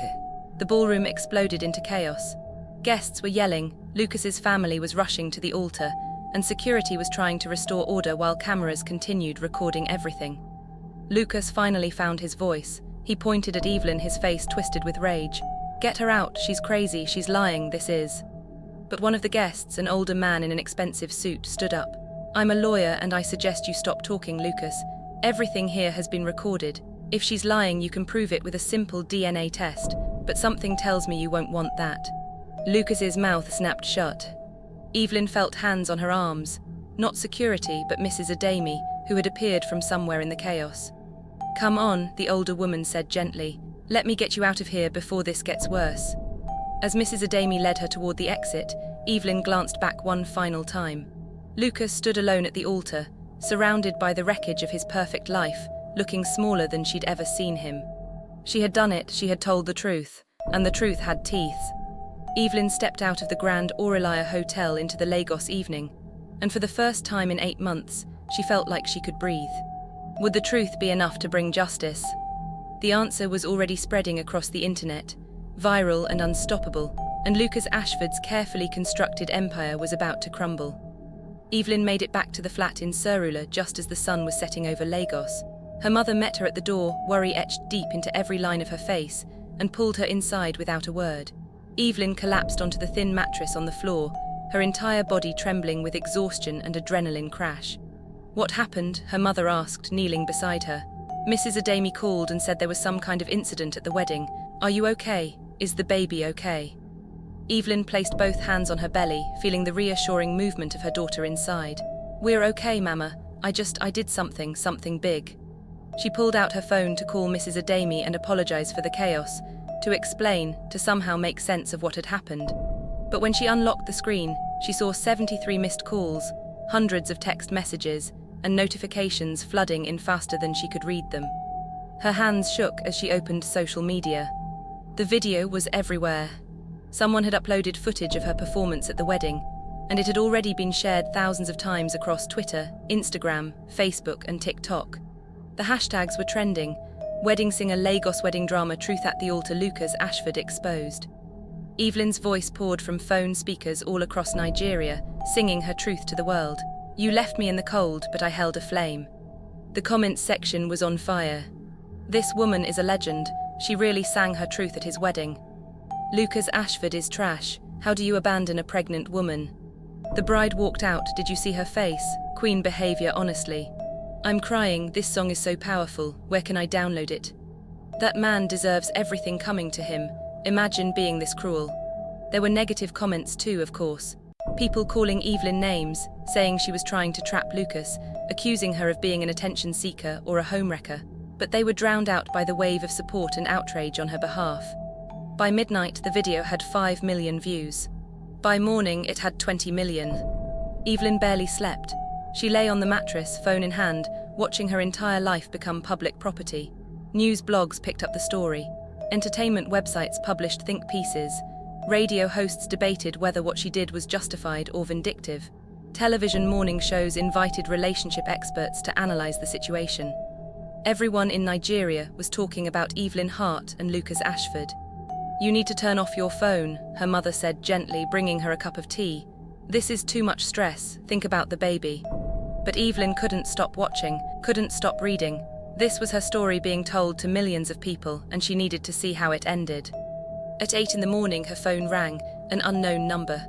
The ballroom exploded into chaos. Guests were yelling, Lucas's family was rushing to the altar, and security was trying to restore order while cameras continued recording everything. Lucas finally found his voice. He pointed at Evelyn, his face twisted with rage. "Get her out, she's crazy, she's lying, this is." But one of the guests, an older man in an expensive suit, stood up. "I'm a lawyer and I suggest you stop talking, Lucas. Everything here has been recorded. If she's lying, you can prove it with a simple DNA test, but something tells me you won't want that." Lucas's mouth snapped shut. Evelyn felt hands on her arms. Not security, but Mrs. Adami, who had appeared from somewhere in the chaos. "Come on," the older woman said gently. "Let me get you out of here before this gets worse." As Mrs. Adami led her toward the exit, Evelyn glanced back one final time. Lucas stood alone at the altar, surrounded by the wreckage of his perfect life, looking smaller than she'd ever seen him. She had done it, she had told the truth, and the truth had teeth. Evelyn stepped out of the Grand Aurelia Hotel into the Lagos evening, and for the first time in 8 months, she felt like she could breathe. Would the truth be enough to bring justice? The answer was already spreading across the internet, viral and unstoppable, and Lucas Ashford's carefully constructed empire was about to crumble. Evelyn made it back to the flat in Surulere just as the sun was setting over Lagos. Her mother met her at the door, worry etched deep into every line of her face, and pulled her inside without a word. Evelyn collapsed onto the thin mattress on the floor, her entire body trembling with exhaustion and adrenaline crash. "What happened?" her mother asked, kneeling beside her. "Mrs. Adami called and said there was some kind of incident at the wedding. Are you okay? Is the baby okay?" Evelyn placed both hands on her belly, feeling the reassuring movement of her daughter inside. "We're okay, Mama. I did something big." She pulled out her phone to call Mrs. Adami and apologize for the chaos, to explain, to somehow make sense of what had happened. But when she unlocked the screen, she saw 73 missed calls, hundreds of text messages, and notifications flooding in faster than she could read them. Her hands shook as she opened social media. The video was everywhere. Someone had uploaded footage of her performance at the wedding, and it had already been shared thousands of times across Twitter, Instagram, Facebook, and TikTok. The hashtags were trending: wedding singer Lagos wedding drama truth at the altar Lucas Ashford exposed. Evelyn's voice poured from phone speakers all across Nigeria, singing her truth to the world. "You left me in the cold, but I held a flame." The comments section was on fire. "This woman is a legend. She really sang her truth at his wedding." "Lucas Ashford is trash. How do you abandon a pregnant woman?" The bride walked out. "Did you see her face? Queen behavior, honestly." "I'm crying. This song is so powerful. Where can I download it?" "That man deserves everything coming to him. Imagine being this cruel." There were negative comments too, of course. People calling Evelyn names, saying she was trying to trap Lucas, accusing her of being an attention seeker or a homewrecker. But they were drowned out by the wave of support and outrage on her behalf. By midnight, the video had 5 million views. By morning, it had 20 million. Evelyn barely slept. She lay on the mattress, phone in hand, watching her entire life become public property. News blogs picked up the story. Entertainment websites published think pieces. Radio hosts debated whether what she did was justified or vindictive. Television morning shows invited relationship experts to analyze the situation. Everyone in Nigeria was talking about Evelyn Hart and Lucas Ashford. "You need to turn off your phone," her mother said gently, bringing her a cup of tea. "This is too much stress, think about the baby." But Evelyn couldn't stop watching, couldn't stop reading. This was her story being told to millions of people, and she needed to see how it ended. At 8 in the morning, her phone rang, an unknown number.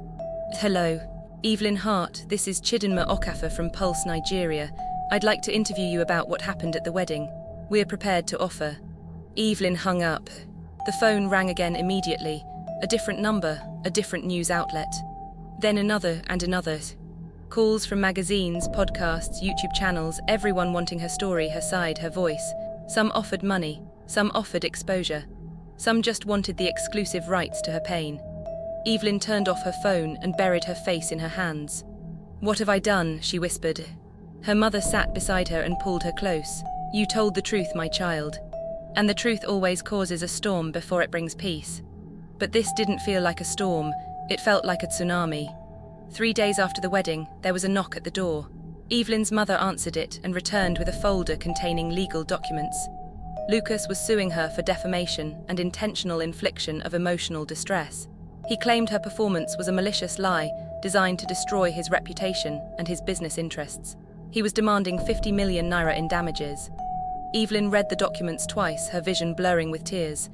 "Hello. Evelyn Hart, this is Chidinma Okafor from Pulse, Nigeria. I'd like to interview you about what happened at the wedding. We're prepared to offer." Evelyn hung up. The phone rang again immediately. A different number, a different news outlet. Then another and another. Calls from magazines, podcasts, YouTube channels, everyone wanting her story, her side, her voice. Some offered money, some offered exposure. Some just wanted the exclusive rights to her pain. Evelyn turned off her phone and buried her face in her hands. "What have I done?" she whispered. Her mother sat beside her and pulled her close. "You told the truth, my child. And the truth always causes a storm before it brings peace. But this didn't feel like a storm, it felt like a tsunami." 3 days after the wedding, there was a knock at the door. Evelyn's mother answered it and returned with a folder containing legal documents. Lucas was suing her for defamation and intentional infliction of emotional distress. He claimed her performance was a malicious lie designed to destroy his reputation and his business interests. He was demanding 50 million naira in damages. Evelyn read the documents twice, her vision blurring with tears.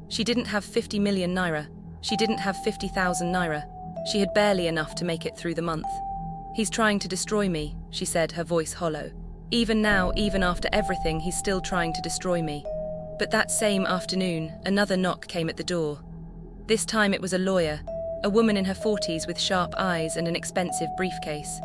She didn't have 50 million naira. She didn't have 50,000 naira. She had barely enough to make it through the month. "He's trying to destroy me," she said, her voice hollow. "Even now, even after everything, he's still trying to destroy me." But that same afternoon, another knock came at the door. This time it was a lawyer, a woman in her 40s with sharp eyes and an expensive briefcase.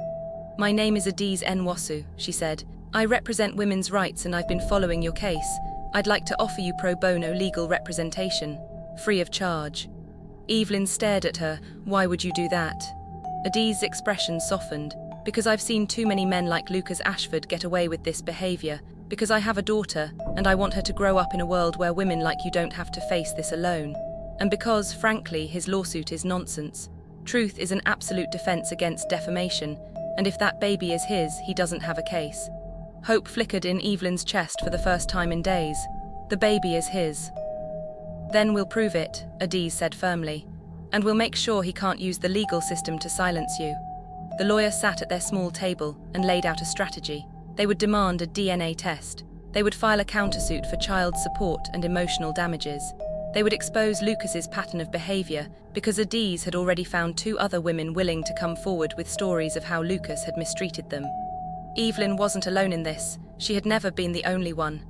"My name is Adiz Nwasu," she said. "I represent women's rights and I've been following your case. I'd like to offer you pro bono legal representation, free of charge." Evelyn stared at her. "Why would you do that?" Adiz's expression softened. "Because I've seen too many men like Lucas Ashford get away with this behavior. Because I have a daughter, and I want her to grow up in a world where women like you don't have to face this alone. And because, frankly, his lawsuit is nonsense. Truth is an absolute defense against defamation, and if that baby is his, he doesn't have a case." Hope flickered in Evelyn's chest for the first time in days. "The baby is his." "Then we'll prove it," Adiz said firmly. "And we'll make sure he can't use the legal system to silence you." The lawyer sat at their small table and laid out a strategy. They would demand a DNA test. They would file a countersuit for child support and emotional damages. They would expose Lucas's pattern of behavior because Adiz had already found 2 other women willing to come forward with stories of how Lucas had mistreated them. Evelyn wasn't alone in this. She had never been the only one.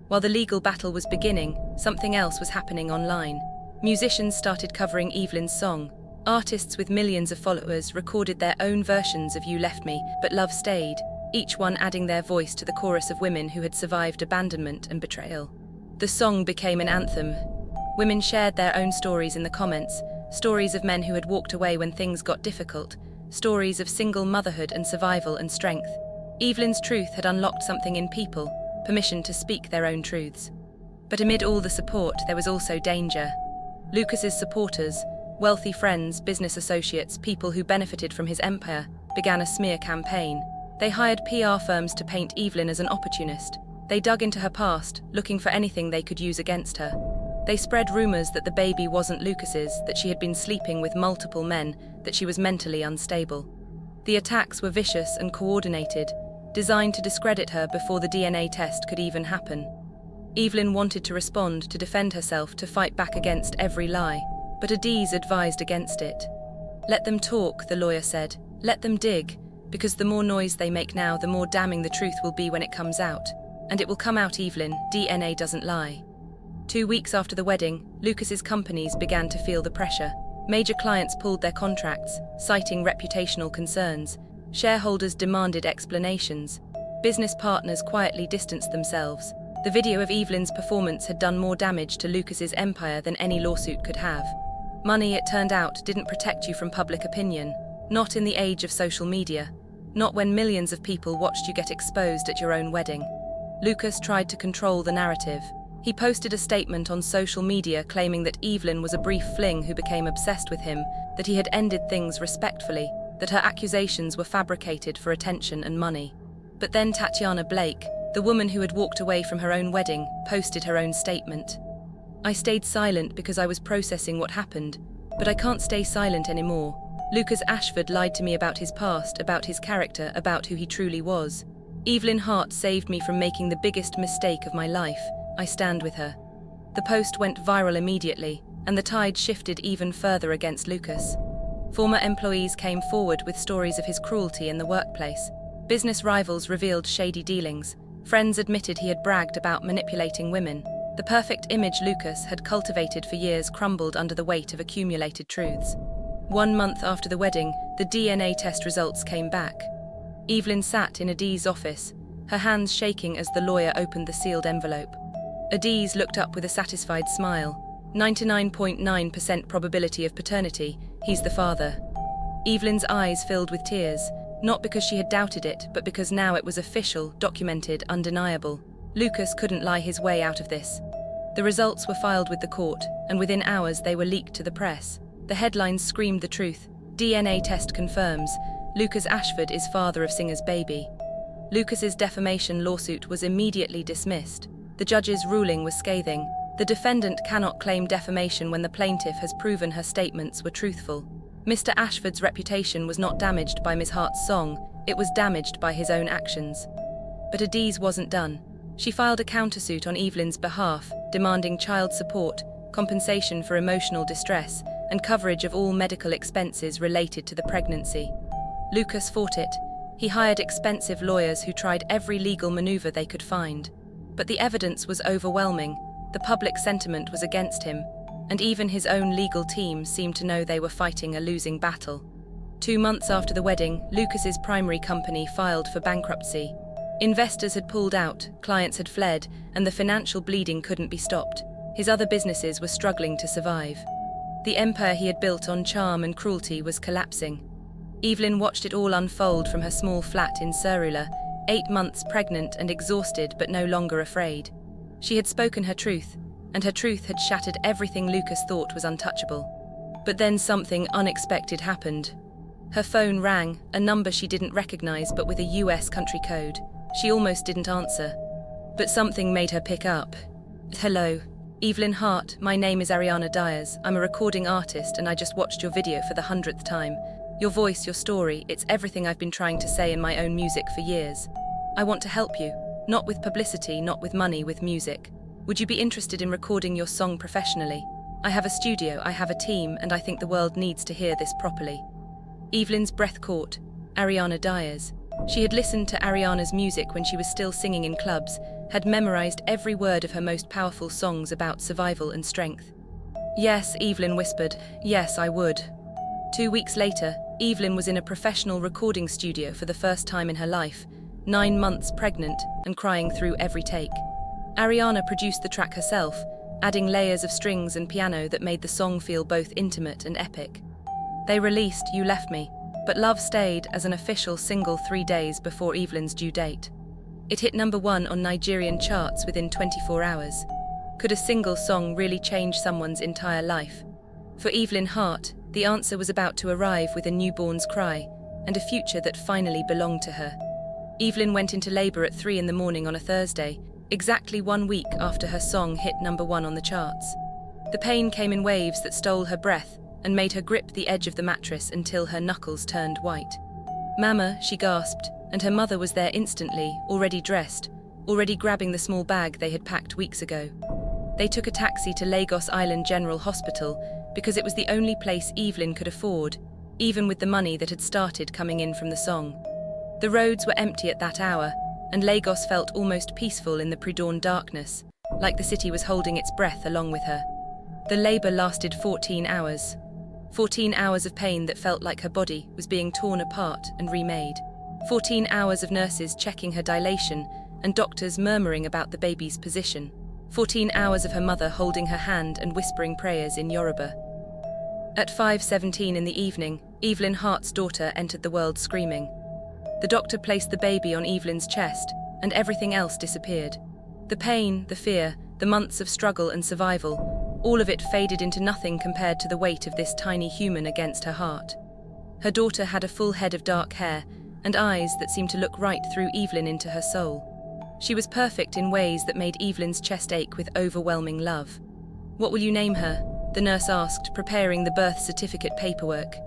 While the legal battle was beginning, something else was happening online. Musicians started covering Evelyn's song. Artists with millions of followers recorded their own versions of "You Left Me, But Love Stayed," each one adding their voice to the chorus of women who had survived abandonment and betrayal. The song became an anthem. Women shared their own stories in the comments, stories of men who had walked away when things got difficult, stories of single motherhood and survival and strength. Evelyn's truth had unlocked something in people, permission to speak their own truths. But amid all the support, there was also danger. Lucas's supporters, wealthy friends, business associates, people who benefited from his empire, began a smear campaign. They hired PR firms to paint Evelyn as an opportunist. They dug into her past, looking for anything they could use against her. They spread rumors that the baby wasn't Lucas's, that she had been sleeping with multiple men, that she was mentally unstable. The attacks were vicious and coordinated, designed to discredit her before the DNA test could even happen. Evelyn wanted to respond, to defend herself, to fight back against every lie, but Adiz advised against it. "Let them talk," the lawyer said. "Let them dig, because the more noise they make now, the more damning the truth will be when it comes out. And it will come out, Evelyn. DNA doesn't lie." 2 weeks after the wedding, Lucas's companies began to feel the pressure. Major clients pulled their contracts, citing reputational concerns. Shareholders demanded explanations. Business partners quietly distanced themselves. The video of Evelyn's performance had done more damage to Lucas's empire than any lawsuit could have. Money, it turned out, didn't protect you from public opinion. Not in the age of social media. Not when millions of people watched you get exposed at your own wedding. Lucas tried to control the narrative. He posted a statement on social media claiming that Evelyn was a brief fling who became obsessed with him, that he had ended things respectfully, that her accusations were fabricated for attention and money. But then Tatiana Blake, the woman who had walked away from her own wedding, posted her own statement. I stayed silent because I was processing what happened, but I can't stay silent anymore. Lucas Ashford lied to me about his past, about his character, about who he truly was. Evelyn Hart saved me from making the biggest mistake of my life. I stand with her. The post went viral immediately, and the tide shifted even further against Lucas. Former employees came forward with stories of his cruelty in the workplace. Business rivals revealed shady dealings. Friends admitted he had bragged about manipulating women. The perfect image Lucas had cultivated for years crumbled under the weight of accumulated truths. 1 month after the wedding, the DNA test results came back. Evelyn sat in Adi's office, her hands shaking as the lawyer opened the sealed envelope. Adiz looked up with a satisfied smile. 99.9% probability of paternity, he's the father. Evelyn's eyes filled with tears, not because she had doubted it, but because now it was official, documented, undeniable. Lucas couldn't lie his way out of this. The results were filed with the court, and within hours they were leaked to the press. The headlines screamed the truth. DNA test confirms. Lucas Ashford is father of singer's baby. Lucas's defamation lawsuit was immediately dismissed. The judge's ruling was scathing. The defendant cannot claim defamation when the plaintiff has proven her statements were truthful. Mr. Ashford's reputation was not damaged by Ms. Hart's song, it was damaged by his own actions. But Adiz wasn't done. She filed a countersuit on Evelyn's behalf, demanding child support, compensation for emotional distress, and coverage of all medical expenses related to the pregnancy. Lucas fought it. He hired expensive lawyers who tried every legal maneuver they could find. But the evidence was overwhelming. The public sentiment was against him, and even his own legal team seemed to know they were fighting a losing battle. 2 months after the wedding, Lucas's primary company filed for bankruptcy. Investors had pulled out, clients had fled, and the financial bleeding couldn't be stopped. His other businesses were struggling to survive. The empire he had built on charm and cruelty was collapsing. Evelyn watched it all unfold from her small flat in Surrula, 8 months pregnant and exhausted but no longer afraid. She had spoken her truth, and her truth had shattered everything Lucas thought was untouchable. But then something unexpected happened. Her phone rang, a number she didn't recognize but with a US country code. She almost didn't answer. But something made her pick up. Hello. Evelyn Hart, my name is Ariana Diaz. I'm a recording artist and I just watched your video for the 100th time. Your voice, your story, it's everything I've been trying to say in my own music for years. I want to help you. Not with publicity, not with money, with music. Would you be interested in recording your song professionally? I have a studio, I have a team, and I think the world needs to hear this properly. Evelyn's breath caught. Ariana Diaz. She had listened to Ariana's music when she was still singing in clubs, had memorized every word of her most powerful songs about survival and strength. Yes, Evelyn whispered. Yes, I would. 2 weeks later, Evelyn was in a professional recording studio for the first time in her life, 9 months pregnant and crying through every take. Ariana produced the track herself, adding layers of strings and piano that made the song feel both intimate and epic. They released You Left Me, but Love Stayed as an official single 3 days before Evelyn's due date. It hit #1 on Nigerian charts within 24 hours. Could a single song really change someone's entire life? For Evelyn Hart, the answer was about to arrive with a newborn's cry and a future that finally belonged to her. Evelyn went into labor at 3 in the morning on a Thursday, exactly 1 week after her song hit #1 on the charts. The pain came in waves that stole her breath and made her grip the edge of the mattress until her knuckles turned white. "Mama," she gasped, and her mother was there instantly, already dressed, already grabbing the small bag they had packed weeks ago. They took a taxi to Lagos Island General Hospital because it was the only place Evelyn could afford, even with the money that had started coming in from the song. The roads were empty at that hour, and Lagos felt almost peaceful in the pre-dawn darkness, like the city was holding its breath along with her. The labor lasted 14 hours. 14 hours of pain that felt like her body was being torn apart and remade. 14 hours of nurses checking her dilation and doctors murmuring about the baby's position. 14 hours of her mother holding her hand and whispering prayers in Yoruba. At 5:17 in the evening, Evelyn Hart's daughter entered the world screaming. The doctor placed the baby on Evelyn's chest, and everything else disappeared. The pain, the fear, The months of struggle and survival, all of it faded into nothing compared to the weight of this tiny human against her heart. Her daughter had a full head of dark hair and eyes that seemed to look right through Evelyn into her soul. She was perfect in ways that made Evelyn's chest ache with overwhelming love. "What will you name her?" the nurse asked, preparing the birth certificate paperwork.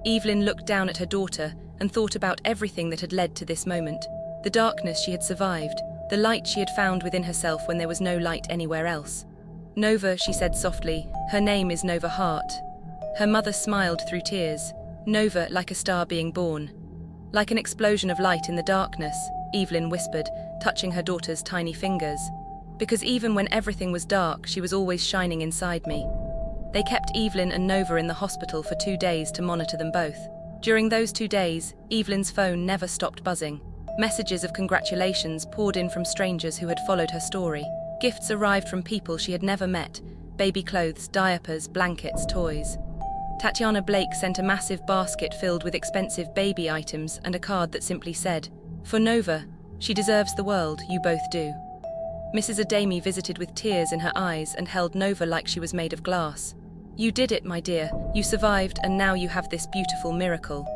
Evelyn looked down at her daughter and thought about everything that had led to this moment. The darkness she had survived, the light she had found within herself when there was no light anywhere else. "Nova," she said softly. "Her name is Nova Hart." Her mother smiled through tears. "Nova, like a star being born." "Like an explosion of light in the darkness," Evelyn whispered, touching her daughter's tiny fingers. "Because even when everything was dark, she was always shining inside me." They kept Evelyn and Nova in the hospital for 2 days to monitor them both. During those 2 days, Evelyn's phone never stopped buzzing. Messages of congratulations poured in from strangers who had followed her story. Gifts arrived from people she had never met: baby clothes, diapers, blankets, toys. Tatiana Blake sent a massive basket filled with expensive baby items and a card that simply said, "For Nova, she deserves the world, you both do." Mrs. Adami visited with tears in her eyes and held Nova like she was made of glass. "You did it, my dear. You survived, and now you have this beautiful miracle."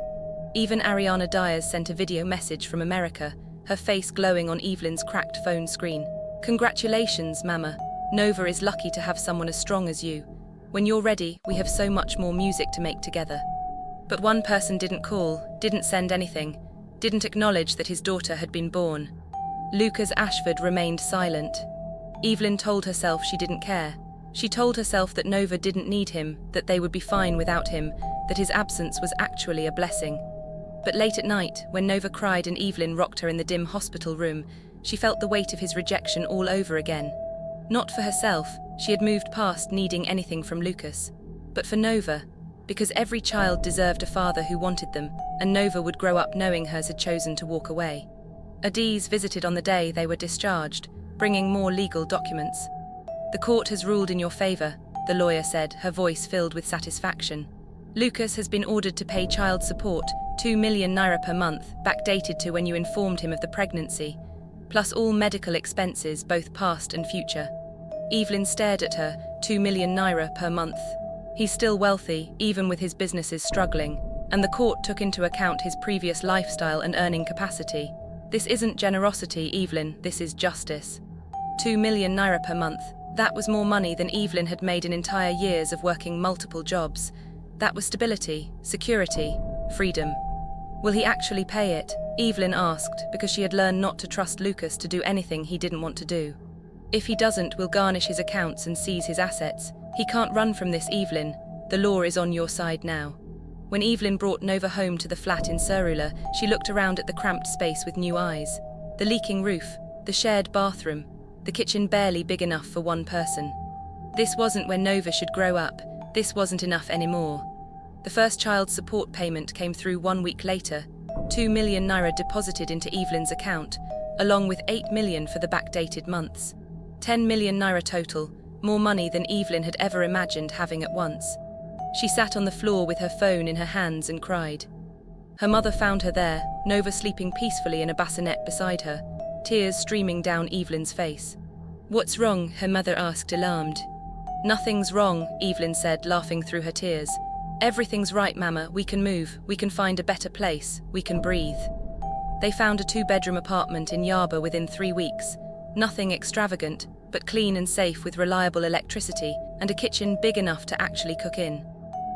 Even Ariana Diaz sent a video message from America, her face glowing on Evelyn's cracked phone screen. "Congratulations, Mama. Nova is lucky to have someone as strong as you. When you're ready, we have so much more music to make together." But one person didn't call, didn't send anything, didn't acknowledge that his daughter had been born. Lucas Ashford remained silent. Evelyn told herself she didn't care. She told herself that Nova didn't need him, that they would be fine without him, that his absence was actually a blessing. But late at night, when Nova cried and Evelyn rocked her in the dim hospital room, she felt the weight of his rejection all over again. Not for herself, she had moved past needing anything from Lucas, but for Nova, because every child deserved a father who wanted them, and Nova would grow up knowing hers had chosen to walk away. Adiz visited on the day they were discharged, bringing more legal documents. "The court has ruled in your favor," the lawyer said, her voice filled with satisfaction. "Lucas has been ordered to pay child support, 2 million naira per month, backdated to when you informed him of the pregnancy, plus all medical expenses, both past and future." Evelyn stared at her. 2 million naira per month. He's still wealthy, even with his businesses struggling, and the court took into account his previous lifestyle and earning capacity. "This isn't generosity, Evelyn, this is justice." 2 million naira per month. That was more money than Evelyn had made in entire years of working multiple jobs. That was stability, security, freedom. "Will he actually pay it?" Evelyn asked, because she had learned not to trust Lucas to do anything he didn't want to do. "If he doesn't, we'll garnish his accounts and seize his assets. He can't run from this, Evelyn. The law is on your side now." When Evelyn brought Nova home to the flat in Serula, she looked around at the cramped space with new eyes. The leaking roof, the shared bathroom, the kitchen barely big enough for one person. This wasn't where Nova should grow up. This wasn't enough anymore. The first child support payment came through 1 week later, 2 million naira deposited into Evelyn's account, along with 8 million for the backdated months. 10 million naira total, more money than Evelyn had ever imagined having at once. She sat on the floor with her phone in her hands and cried. Her mother found her there, Nova sleeping peacefully in a bassinet beside her, tears streaming down Evelyn's face. "What's wrong?" her mother asked, alarmed. "Nothing's wrong," Evelyn said, laughing through her tears. "Everything's right, Mama. We can move. We can find a better place. We can breathe." They found a 2-bedroom apartment in Yaba within 3 weeks. Nothing extravagant, but clean and safe with reliable electricity and a kitchen big enough to actually cook in.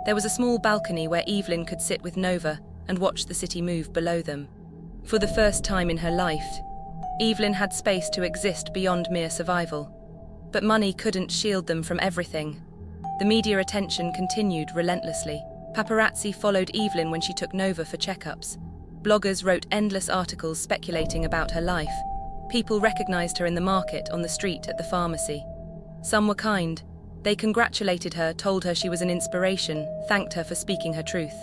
There was a small balcony where Evelyn could sit with Nova and watch the city move below them. For the first time in her life, Evelyn had space to exist beyond mere survival. But money couldn't shield them from everything. The media attention continued relentlessly. Paparazzi followed Evelyn when she took Nova for checkups. Bloggers wrote endless articles speculating about her life. People recognized her in the market, on the street, at the pharmacy. Some were kind. They congratulated her, told her she was an inspiration, thanked her for speaking her truth.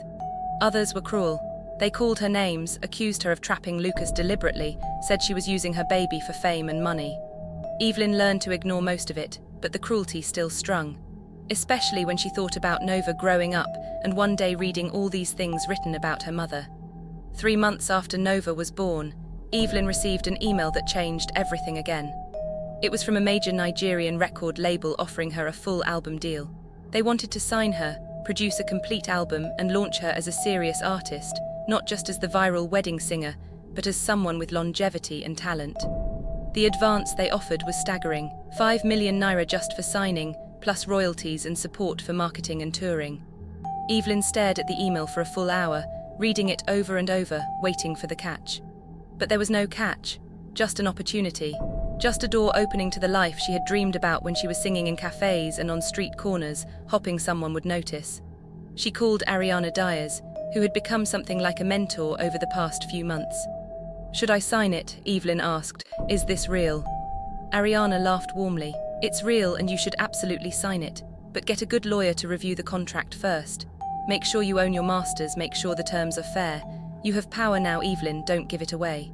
Others were cruel. They called her names, accused her of trapping Lucas deliberately, said she was using her baby for fame and money. Evelyn learned to ignore most of it, but the cruelty still strung. Especially when she thought about Nova growing up and one day reading all these things written about her mother. 3 months after Nova was born, Evelyn received an email that changed everything again. It was from a major Nigerian record label offering her a full album deal. They wanted to sign her, produce a complete album, and launch her as a serious artist, not just as the viral wedding singer, but as someone with longevity and talent. The advance they offered was staggering, 5 million naira just for signing, plus royalties and support for marketing and touring. Evelyn stared at the email for a full hour, reading it over and over, waiting for the catch. But there was no catch, just an opportunity, just a door opening to the life she had dreamed about when she was singing in cafes and on street corners, hoping someone would notice. She called Ariana Diaz, who had become something like a mentor over the past few months. "Should I sign it?" Evelyn asked. "Is this real?" Ariana laughed warmly. "It's real and you should absolutely sign it, but get a good lawyer to review the contract first. Make sure you own your masters, make sure the terms are fair. You have power now, Evelyn, don't give it away."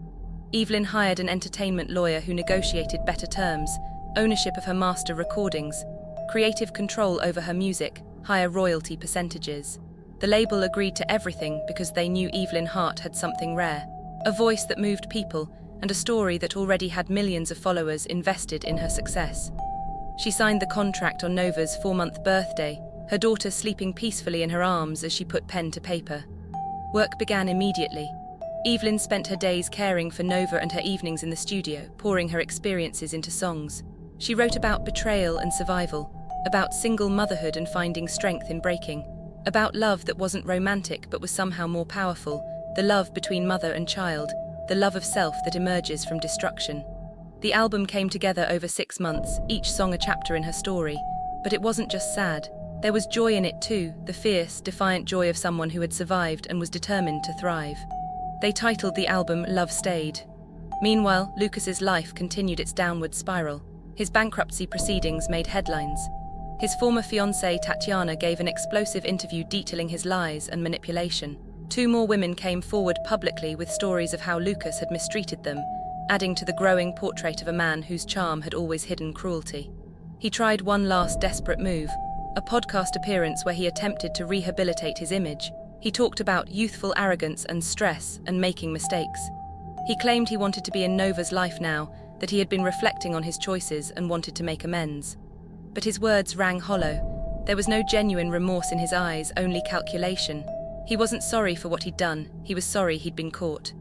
Evelyn hired an entertainment lawyer who negotiated better terms, ownership of her master recordings, creative control over her music, higher royalty percentages. The label agreed to everything because they knew Evelyn Hart had something rare, a voice that moved people, and a story that already had millions of followers invested in her success. She signed the contract on Nova's 4-month birthday, her daughter sleeping peacefully in her arms as she put pen to paper. Work began immediately. Evelyn spent her days caring for Nova and her evenings in the studio, pouring her experiences into songs. She wrote about betrayal and survival, about single motherhood and finding strength in breaking, about love that wasn't romantic but was somehow more powerful, the love between mother and child, the love of self that emerges from destruction. The album came together over 6 months, each song a chapter in her story. But it wasn't just sad. There was joy in it too, the fierce, defiant joy of someone who had survived and was determined to thrive. They titled the album Love Stayed. Meanwhile, Lucas's life continued its downward spiral. His bankruptcy proceedings made headlines. His former fiancée Tatiana gave an explosive interview detailing his lies and manipulation. 2 more women came forward publicly with stories of how Lucas had mistreated them, adding to the growing portrait of a man whose charm had always hidden cruelty. He tried one last desperate move, a podcast appearance where he attempted to rehabilitate his image. He talked about youthful arrogance and stress and making mistakes. He claimed he wanted to be in Nova's life now, that he had been reflecting on his choices and wanted to make amends. But his words rang hollow. There was no genuine remorse in his eyes, only calculation. He wasn't sorry for what he'd done, he was sorry he'd been caught.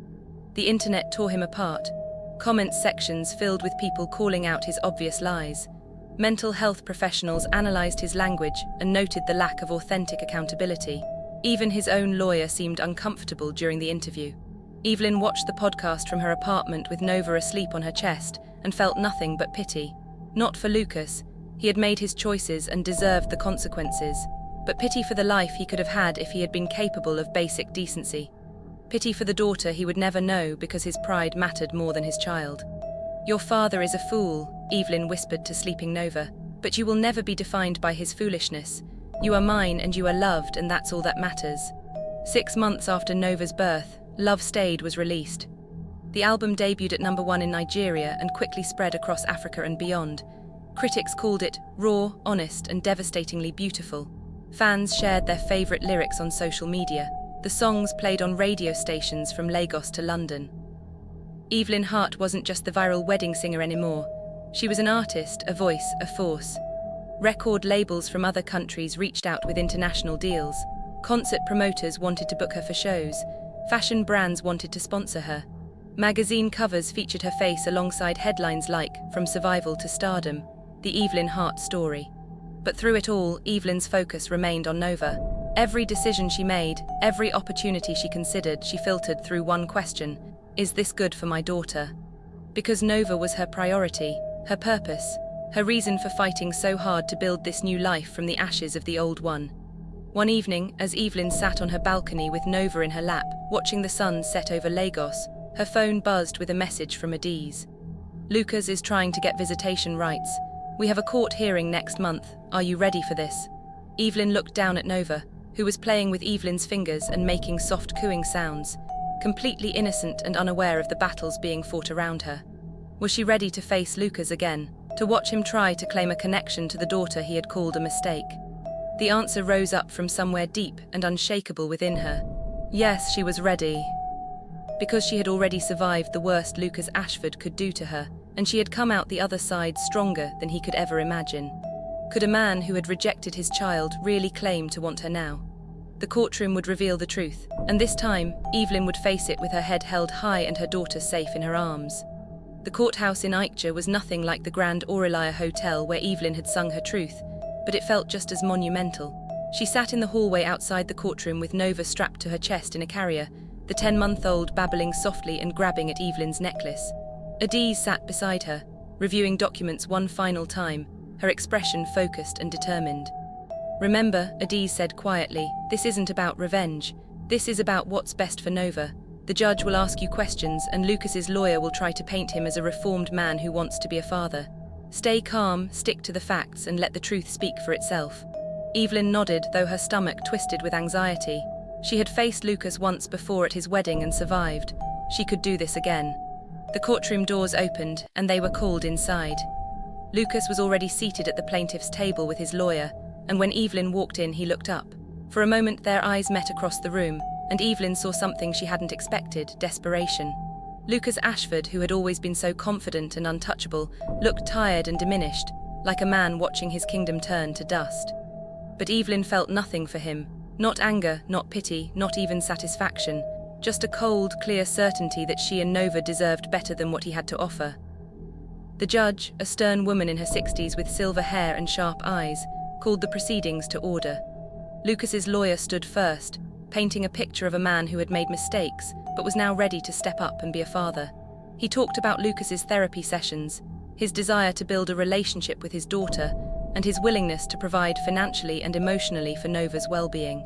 The internet tore him apart. Comment sections filled with people calling out his obvious lies. Mental health professionals analysed his language and noted the lack of authentic accountability. Even his own lawyer seemed uncomfortable during the interview. Evelyn watched the podcast from her apartment with Nova asleep on her chest and felt nothing but pity. Not for Lucas. He had made his choices and deserved the consequences. But pity for the life he could have had if he had been capable of basic decency. Pity for the daughter he would never know because his pride mattered more than his child. "Your father is a fool," Evelyn whispered to sleeping Nova, "but you will never be defined by his foolishness. You are mine and you are loved, and that's all that matters." 6 months after Nova's birth, Love Stayed was released. The album debuted at #1 in Nigeria and quickly spread across Africa and beyond. Critics called it raw, honest, and devastatingly beautiful. Fans shared their favourite lyrics on social media. The songs played on radio stations from Lagos to London. Evelyn Hart wasn't just the viral wedding singer anymore. She was an artist, a voice, a force. Record labels from other countries reached out with international deals. Concert promoters wanted to book her for shows. Fashion brands wanted to sponsor her. Magazine covers featured her face alongside headlines like From Survival to Stardom, the Evelyn Hart story. But through it all, Evelyn's focus remained on Nova. Every decision she made, every opportunity she considered, she filtered through one question: is this good for my daughter? Because Nova was her priority, her purpose, her reason for fighting so hard to build this new life from the ashes of the old one. One evening, as Evelyn sat on her balcony with Nova in her lap, watching the sun set over Lagos, her phone buzzed with a message from Adiz. "Lucas is trying to get visitation rights. We have a court hearing next month. Are you ready for this?" Evelyn looked down at Nova, who was playing with Evelyn's fingers and making soft cooing sounds, completely innocent and unaware of the battles being fought around her. Was she ready to face Lucas again, to watch him try to claim a connection to the daughter he had called a mistake? The answer rose up from somewhere deep and unshakable within her. Yes, she was ready. Because she had already survived the worst Lucas Ashford could do to her, and she had come out the other side stronger than he could ever imagine. Could a man who had rejected his child really claim to want her now? The courtroom would reveal the truth, and this time, Evelyn would face it with her head held high and her daughter safe in her arms. The courthouse in Eichja was nothing like the Grand Aurelia Hotel where Evelyn had sung her truth, but it felt just as monumental. She sat in the hallway outside the courtroom with Nova strapped to her chest in a carrier, the 10-month-old babbling softly and grabbing at Evelyn's necklace. Adiz sat beside her, reviewing documents one final time, her expression focused and determined. "Remember," Adiz said quietly, "this isn't about revenge. This is about what's best for Nova. The judge will ask you questions, and Lucas's lawyer will try to paint him as a reformed man who wants to be a father. Stay calm, stick to the facts, and let the truth speak for itself." Evelyn nodded, though her stomach twisted with anxiety. She had faced Lucas once before at his wedding and survived. She could do this again. The courtroom doors opened, and they were called inside. Lucas was already seated at the plaintiff's table with his lawyer, and when Evelyn walked in, he looked up. For a moment, their eyes met across the room, and Evelyn saw something she hadn't expected: desperation. Lucas Ashford, who had always been so confident and untouchable, looked tired and diminished, like a man watching his kingdom turn to dust. But Evelyn felt nothing for him. Not anger, not pity, not even satisfaction. Just a cold, clear certainty that she and Nova deserved better than what he had to offer. The judge, a stern woman in her 60s with silver hair and sharp eyes, called the proceedings to order. Lucas's lawyer stood first, painting a picture of a man who had made mistakes, but was now ready to step up and be a father. He talked about Lucas's therapy sessions, his desire to build a relationship with his daughter, and his willingness to provide financially and emotionally for Nova's well-being.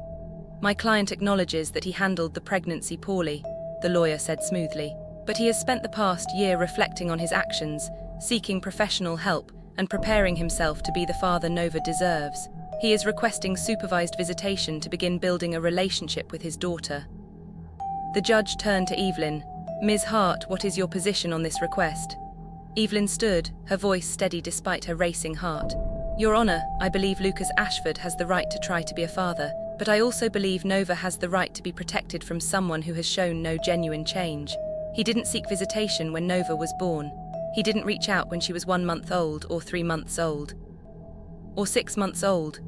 "My client acknowledges that he handled the pregnancy poorly," the lawyer said smoothly, "but he has spent the past year reflecting on his actions, seeking professional help, and preparing himself to be the father Nova deserves. He is requesting supervised visitation to begin building a relationship with his daughter." The judge turned to Evelyn. "Ms. Hart, what is your position on this request?" Evelyn stood, her voice steady despite her racing heart. "Your Honor, I believe Lucas Ashford has the right to try to be a father, but I also believe Nova has the right to be protected from someone who has shown no genuine change. He didn't seek visitation when Nova was born. He didn't reach out when she was 1 month old, or 3 months old, or 6 months old.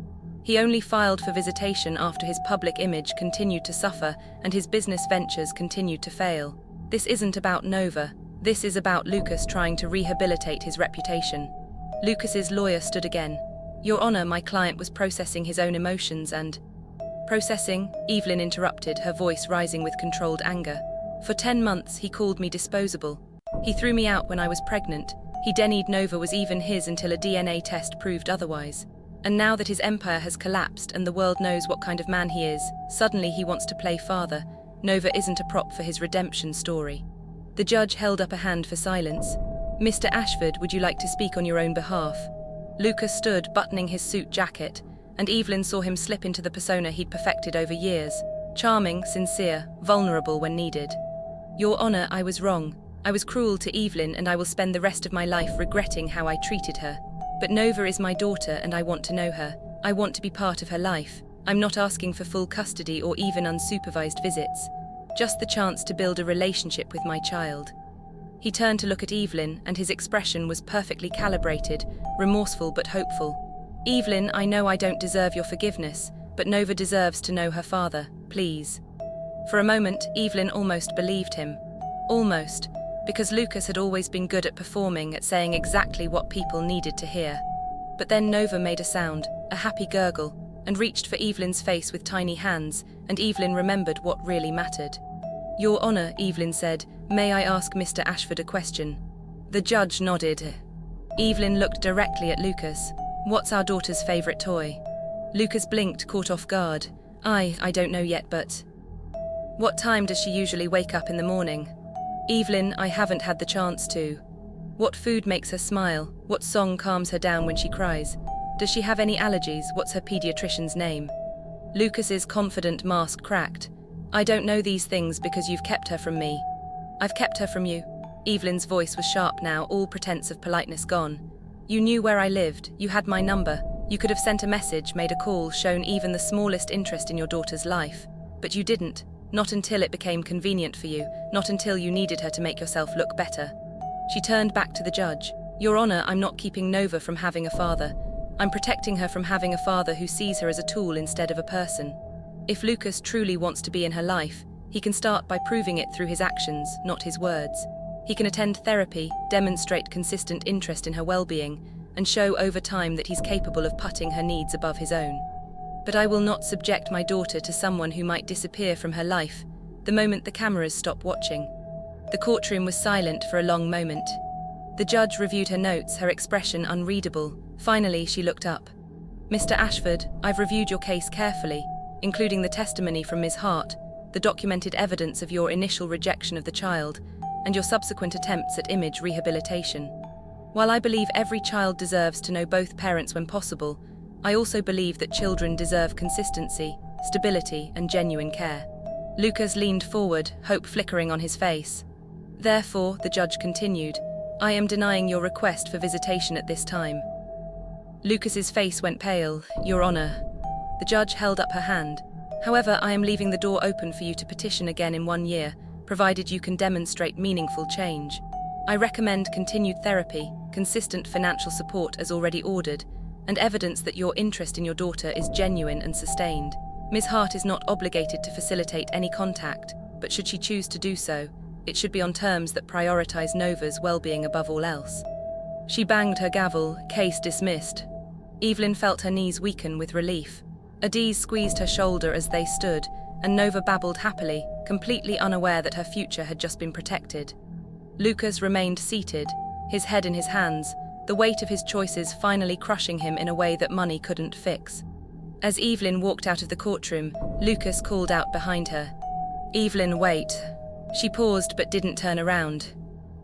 He only filed for visitation after his public image continued to suffer and his business ventures continued to fail. This isn't about Nova. This is about Lucas trying to rehabilitate his reputation." Lucas's lawyer stood again. "Your Honor, my client was processing his own emotions and—" "Processing?" Evelyn interrupted, her voice rising with controlled anger. "For 10 months, he called me disposable. He threw me out when I was pregnant. He denied Nova was even his until a DNA test proved otherwise. And now that his empire has collapsed and the world knows what kind of man he is, suddenly he wants to play father. Nova isn't a prop for his redemption story." The judge held up a hand for silence. "Mr. Ashford, would you like to speak on your own behalf?" Lucas stood, buttoning his suit jacket, and Evelyn saw him slip into the persona he'd perfected over years. Charming, sincere, vulnerable when needed. "Your Honor, I was wrong. I was cruel to Evelyn, and I will spend the rest of my life regretting how I treated her. But Nova is my daughter, and I want to know her. I want to be part of her life. I'm not asking for full custody or even unsupervised visits. Just the chance to build a relationship with my child." He turned to look at Evelyn, and his expression was perfectly calibrated, remorseful but hopeful. "Evelyn, I know I don't deserve your forgiveness, but Nova deserves to know her father, please." For a moment, Evelyn almost believed him. Almost, because Lucas had always been good at performing, at saying exactly what people needed to hear. But then Nova made a sound, a happy gurgle, and reached for Evelyn's face with tiny hands, and Evelyn remembered what really mattered. "Your Honor," Evelyn said, "may I ask Mr. Ashford a question?" The judge nodded. Evelyn looked directly at Lucas. "What's our daughter's favorite toy?" Lucas blinked, caught off guard. I don't know yet, but..." "What time does she usually wake up in the morning?" "Evelyn, I haven't had the chance to." "What food makes her smile? What song calms her down when she cries? Does she have any allergies? What's her pediatrician's name?" Lucas's confident mask cracked. "I don't know these things because you've kept her from me." "I've kept her from you." Evelyn's voice was sharp now, all pretense of politeness gone. "You knew where I lived, you had my number, you could have sent a message, made a call, shown even the smallest interest in your daughter's life. But you didn't, not until it became convenient for you, not until you needed her to make yourself look better." She turned back to the judge. Your Honor, I'm not keeping Nova from having a father. I'm protecting her from having a father who sees her as a tool instead of a person. If Lucas truly wants to be in her life, he can start by proving it through his actions, not his words. He can attend therapy, demonstrate consistent interest in her well-being, and show over time that he's capable of putting her needs above his own. But I will not subject my daughter to someone who might disappear from her life the moment the cameras stop watching. The courtroom was silent for a long moment. The judge reviewed her notes, her expression unreadable. Finally, she looked up. Mr. Ashford, I've reviewed your case carefully, including the testimony from Ms. Hart, the documented evidence of your initial rejection of the child, and your subsequent attempts at image rehabilitation. While I believe every child deserves to know both parents when possible, I also believe that children deserve consistency, stability, and genuine care. Lucas leaned forward, hope flickering on his face. Therefore, the judge continued, I am denying your request for visitation at this time. Lucas's face went pale. Your Honor. The judge held up her hand. However, I am leaving the door open for you to petition again in 1 year, provided you can demonstrate meaningful change. I recommend continued therapy, consistent financial support as already ordered, and evidence that your interest in your daughter is genuine and sustained. Ms. Hart is not obligated to facilitate any contact, but should she choose to do so, it should be on terms that prioritize Nova's well-being above all else. She banged her gavel, case dismissed. Evelyn felt her knees weaken with relief. Adiz squeezed her shoulder as they stood, and Nova babbled happily, completely unaware that her future had just been protected. Lucas remained seated, his head in his hands, the weight of his choices finally crushing him in a way that money couldn't fix. As Evelyn walked out of the courtroom, Lucas called out behind her. Evelyn, wait. She paused but didn't turn around.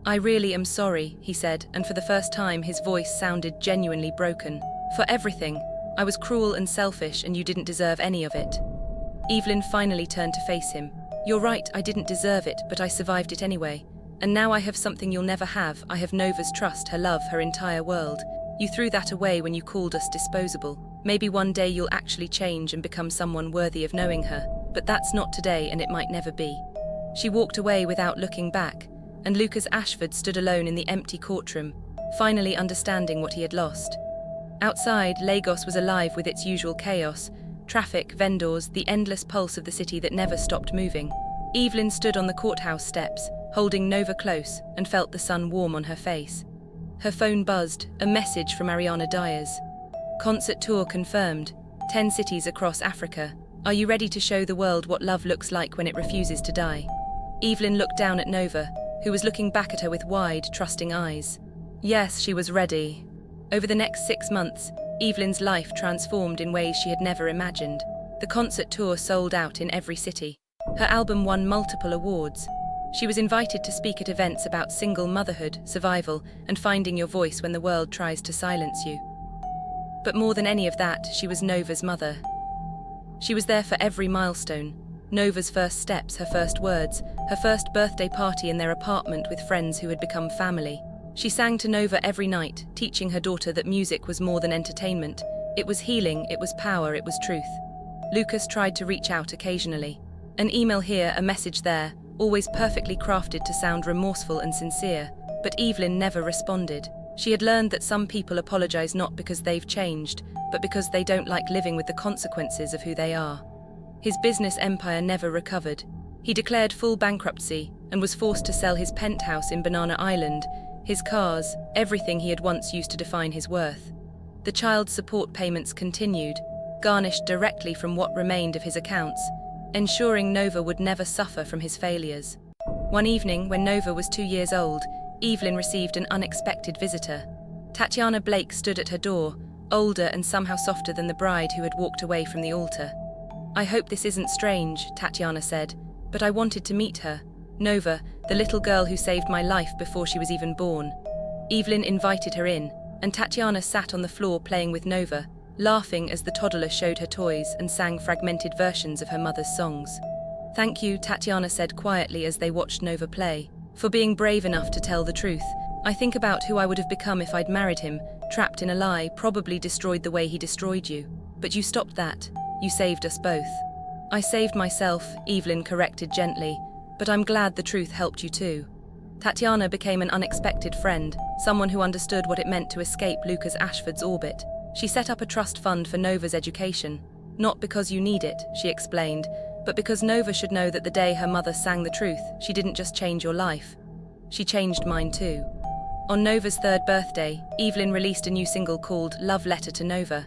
I really am sorry, he said, and for the first time his voice sounded genuinely broken. For everything. I was cruel and selfish and you didn't deserve any of it. Evelyn finally turned to face him. You're right, I didn't deserve it, but I survived it anyway. And now I have something you'll never have. I have Nova's trust, her love, her entire world. You threw that away when you called us disposable. Maybe one day you'll actually change and become someone worthy of knowing her. But that's not today and it might never be. She walked away without looking back, and Lucas Ashford stood alone in the empty courtroom, finally understanding what he had lost. Outside, Lagos was alive with its usual chaos, traffic, vendors, the endless pulse of the city that never stopped moving. Evelyn stood on the courthouse steps, holding Nova close, and felt the sun warm on her face. Her phone buzzed, a message from Ariana Dyers. Concert tour confirmed, 10 cities across Africa. Are you ready to show the world what love looks like when it refuses to die? Evelyn looked down at Nova, who was looking back at her with wide, trusting eyes. Yes, she was ready. Over the next 6 months, Evelyn's life transformed in ways she had never imagined. The concert tour sold out in every city. Her album won multiple awards. She was invited to speak at events about single motherhood, survival, and finding your voice when the world tries to silence you. But more than any of that, she was Nova's mother. She was there for every milestone. Nova's first steps, her first words, her first birthday party in their apartment with friends who had become family. She sang to Nova every night, teaching her daughter that music was more than entertainment. It was healing, it was power, it was truth. Lucas tried to reach out occasionally. An email here, a message there, always perfectly crafted to sound remorseful and sincere. But Evelyn never responded. She had learned that some people apologize not because they've changed, but because they don't like living with the consequences of who they are. His business empire never recovered. He declared full bankruptcy and was forced to sell his penthouse in Banana Island, his cars, everything he had once used to define his worth. The child support payments continued, garnished directly from what remained of his accounts, ensuring Nova would never suffer from his failures. One evening, when Nova was 2 years old, Evelyn received an unexpected visitor. Tatiana Blake stood at her door, older and somehow softer than the bride who had walked away from the altar. I hope this isn't strange, Tatiana said, but I wanted to meet her. Nova, the little girl who saved my life before she was even born. Evelyn invited her in, and Tatiana sat on the floor playing with Nova, laughing as the toddler showed her toys and sang fragmented versions of her mother's songs. Thank you, Tatiana said quietly as they watched Nova play, for being brave enough to tell the truth. I think about who I would have become if I'd married him, trapped in a lie, probably destroyed the way he destroyed you. But you stopped that. You saved us both. I saved myself, Evelyn corrected gently, but I'm glad the truth helped you too. Tatiana became an unexpected friend, someone who understood what it meant to escape Lucas Ashford's orbit. She set up a trust fund for Nova's education. Not because you need it, she explained, but because Nova should know that the day her mother sang the truth, she didn't just change your life. She changed mine too. On Nova's 3rd birthday, Evelyn released a new single called Love Letter to Nova.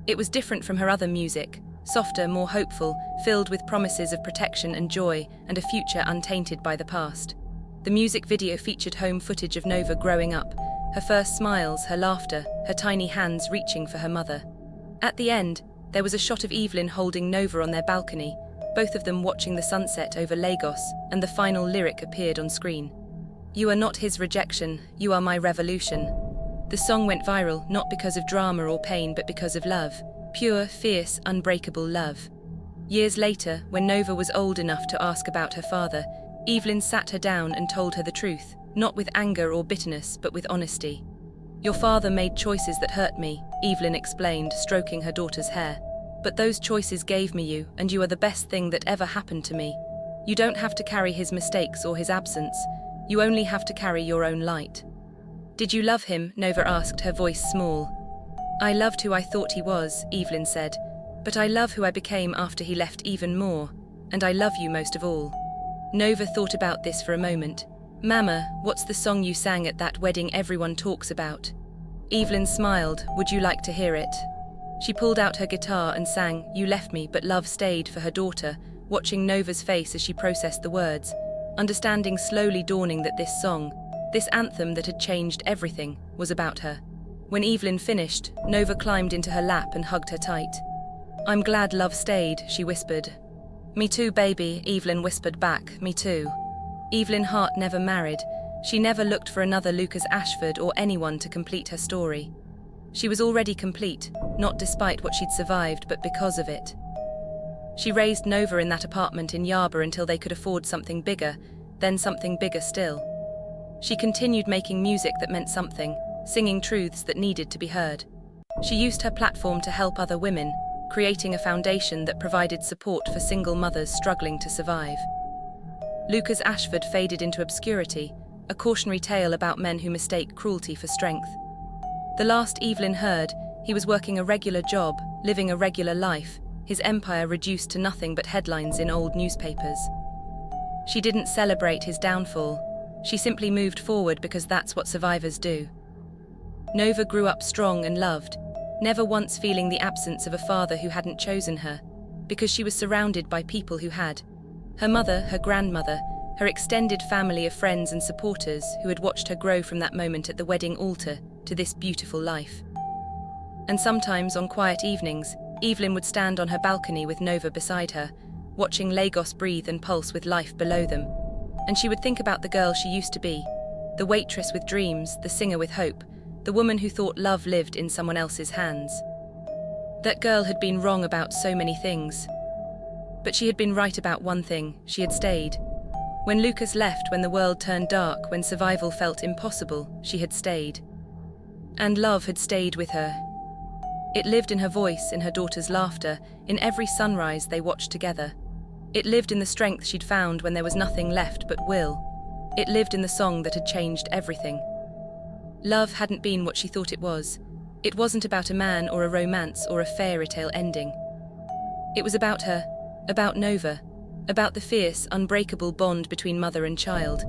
It was different from her other music, softer, more hopeful, filled with promises of protection and joy and a future untainted by the past. The music video featured home footage of Nova growing up, her first smiles, her laughter, her tiny hands reaching for her mother. At the end, there was a shot of Evelyn holding Nova on their balcony, both of them watching the sunset over Lagos, and the final lyric appeared on screen. You are not his rejection, you are my revolution. The song went viral not because of drama or pain but because of love. Pure, fierce, unbreakable love. Years later, when Nova was old enough to ask about her father, Evelyn sat her down and told her the truth, not with anger or bitterness, but with honesty. Your father made choices that hurt me, Evelyn explained, stroking her daughter's hair. But those choices gave me you, and you are the best thing that ever happened to me. You don't have to carry his mistakes or his absence. You only have to carry your own light. Did you love him? Nova asked, her voice small. I loved who I thought he was, Evelyn said. But I love who I became after he left even more. And I love you most of all. Nova thought about this for a moment. Mama, what's the song you sang at that wedding everyone talks about? Evelyn smiled. Would you like to hear it? She pulled out her guitar and sang You Left Me But Love Stayed for her daughter, watching Nova's face as she processed the words, understanding slowly dawning that this song, this anthem that had changed everything, was about her. When Evelyn finished, Nova climbed into her lap and hugged her tight. I'm glad love stayed, she whispered. Me too, baby, Evelyn whispered back, me too. Evelyn Hart never married. She never looked for another Lucas Ashford or anyone to complete her story. She was already complete, not despite what she'd survived, but because of it. She raised Nova in that apartment in Yaba until they could afford something bigger, then something bigger still. She continued making music that meant something, singing truths that needed to be heard. She used her platform to help other women, creating a foundation that provided support for single mothers struggling to survive. Lucas Ashford faded into obscurity, a cautionary tale about men who mistake cruelty for strength. The last Evelyn heard, he was working a regular job, living a regular life, his empire reduced to nothing but headlines in old newspapers. She didn't celebrate his downfall. She simply moved forward because that's what survivors do. Nova grew up strong and loved, never once feeling the absence of a father who hadn't chosen her, because she was surrounded by people who had. Her mother, her grandmother, her extended family of friends and supporters who had watched her grow from that moment at the wedding altar to this beautiful life. And sometimes, on quiet evenings, Evelyn would stand on her balcony with Nova beside her, watching Lagos breathe and pulse with life below them. And she would think about the girl she used to be, the waitress with dreams, the singer with hope, the woman who thought love lived in someone else's hands. That girl had been wrong about so many things. But she had been right about one thing: she had stayed. When Lucas left, when the world turned dark, when survival felt impossible, she had stayed. And love had stayed with her. It lived in her voice, in her daughter's laughter, in every sunrise they watched together. It lived in the strength she'd found when there was nothing left but will. It lived in the song that had changed everything. Love hadn't been what she thought it was. It wasn't about a man or a romance or a fairy tale ending. It was about her, about Nova, about the fierce, unbreakable bond between mother and child,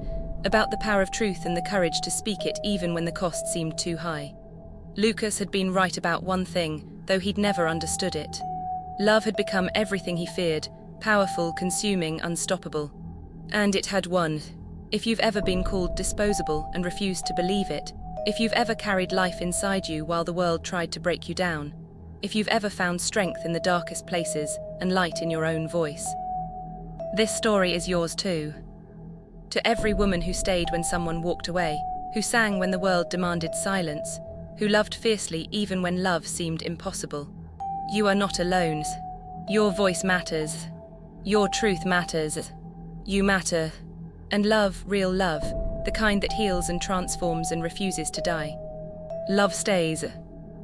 about the power of truth and the courage to speak it even when the cost seemed too high. Lucas had been right about one thing, though he'd never understood it. Love had become everything he feared, powerful, consuming, unstoppable. And it had won. If you've ever been called disposable and refused to believe it, if you've ever carried life inside you while the world tried to break you down, if you've ever found strength in the darkest places and light in your own voice, this story is yours too. To every woman who stayed when someone walked away, who sang when the world demanded silence, who loved fiercely even when love seemed impossible, you are not alone. Your voice matters. Your truth matters. You matter. And love, real love, the kind that heals and transforms and refuses to die. Love stays.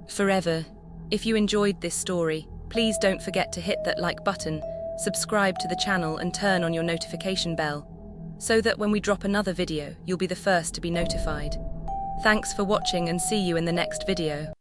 Forever. If you enjoyed this story, please don't forget to hit that like button, subscribe to the channel and turn on your notification bell. so that when we drop another video, you'll be the first to be notified. Thanks for watching and see you in the next video.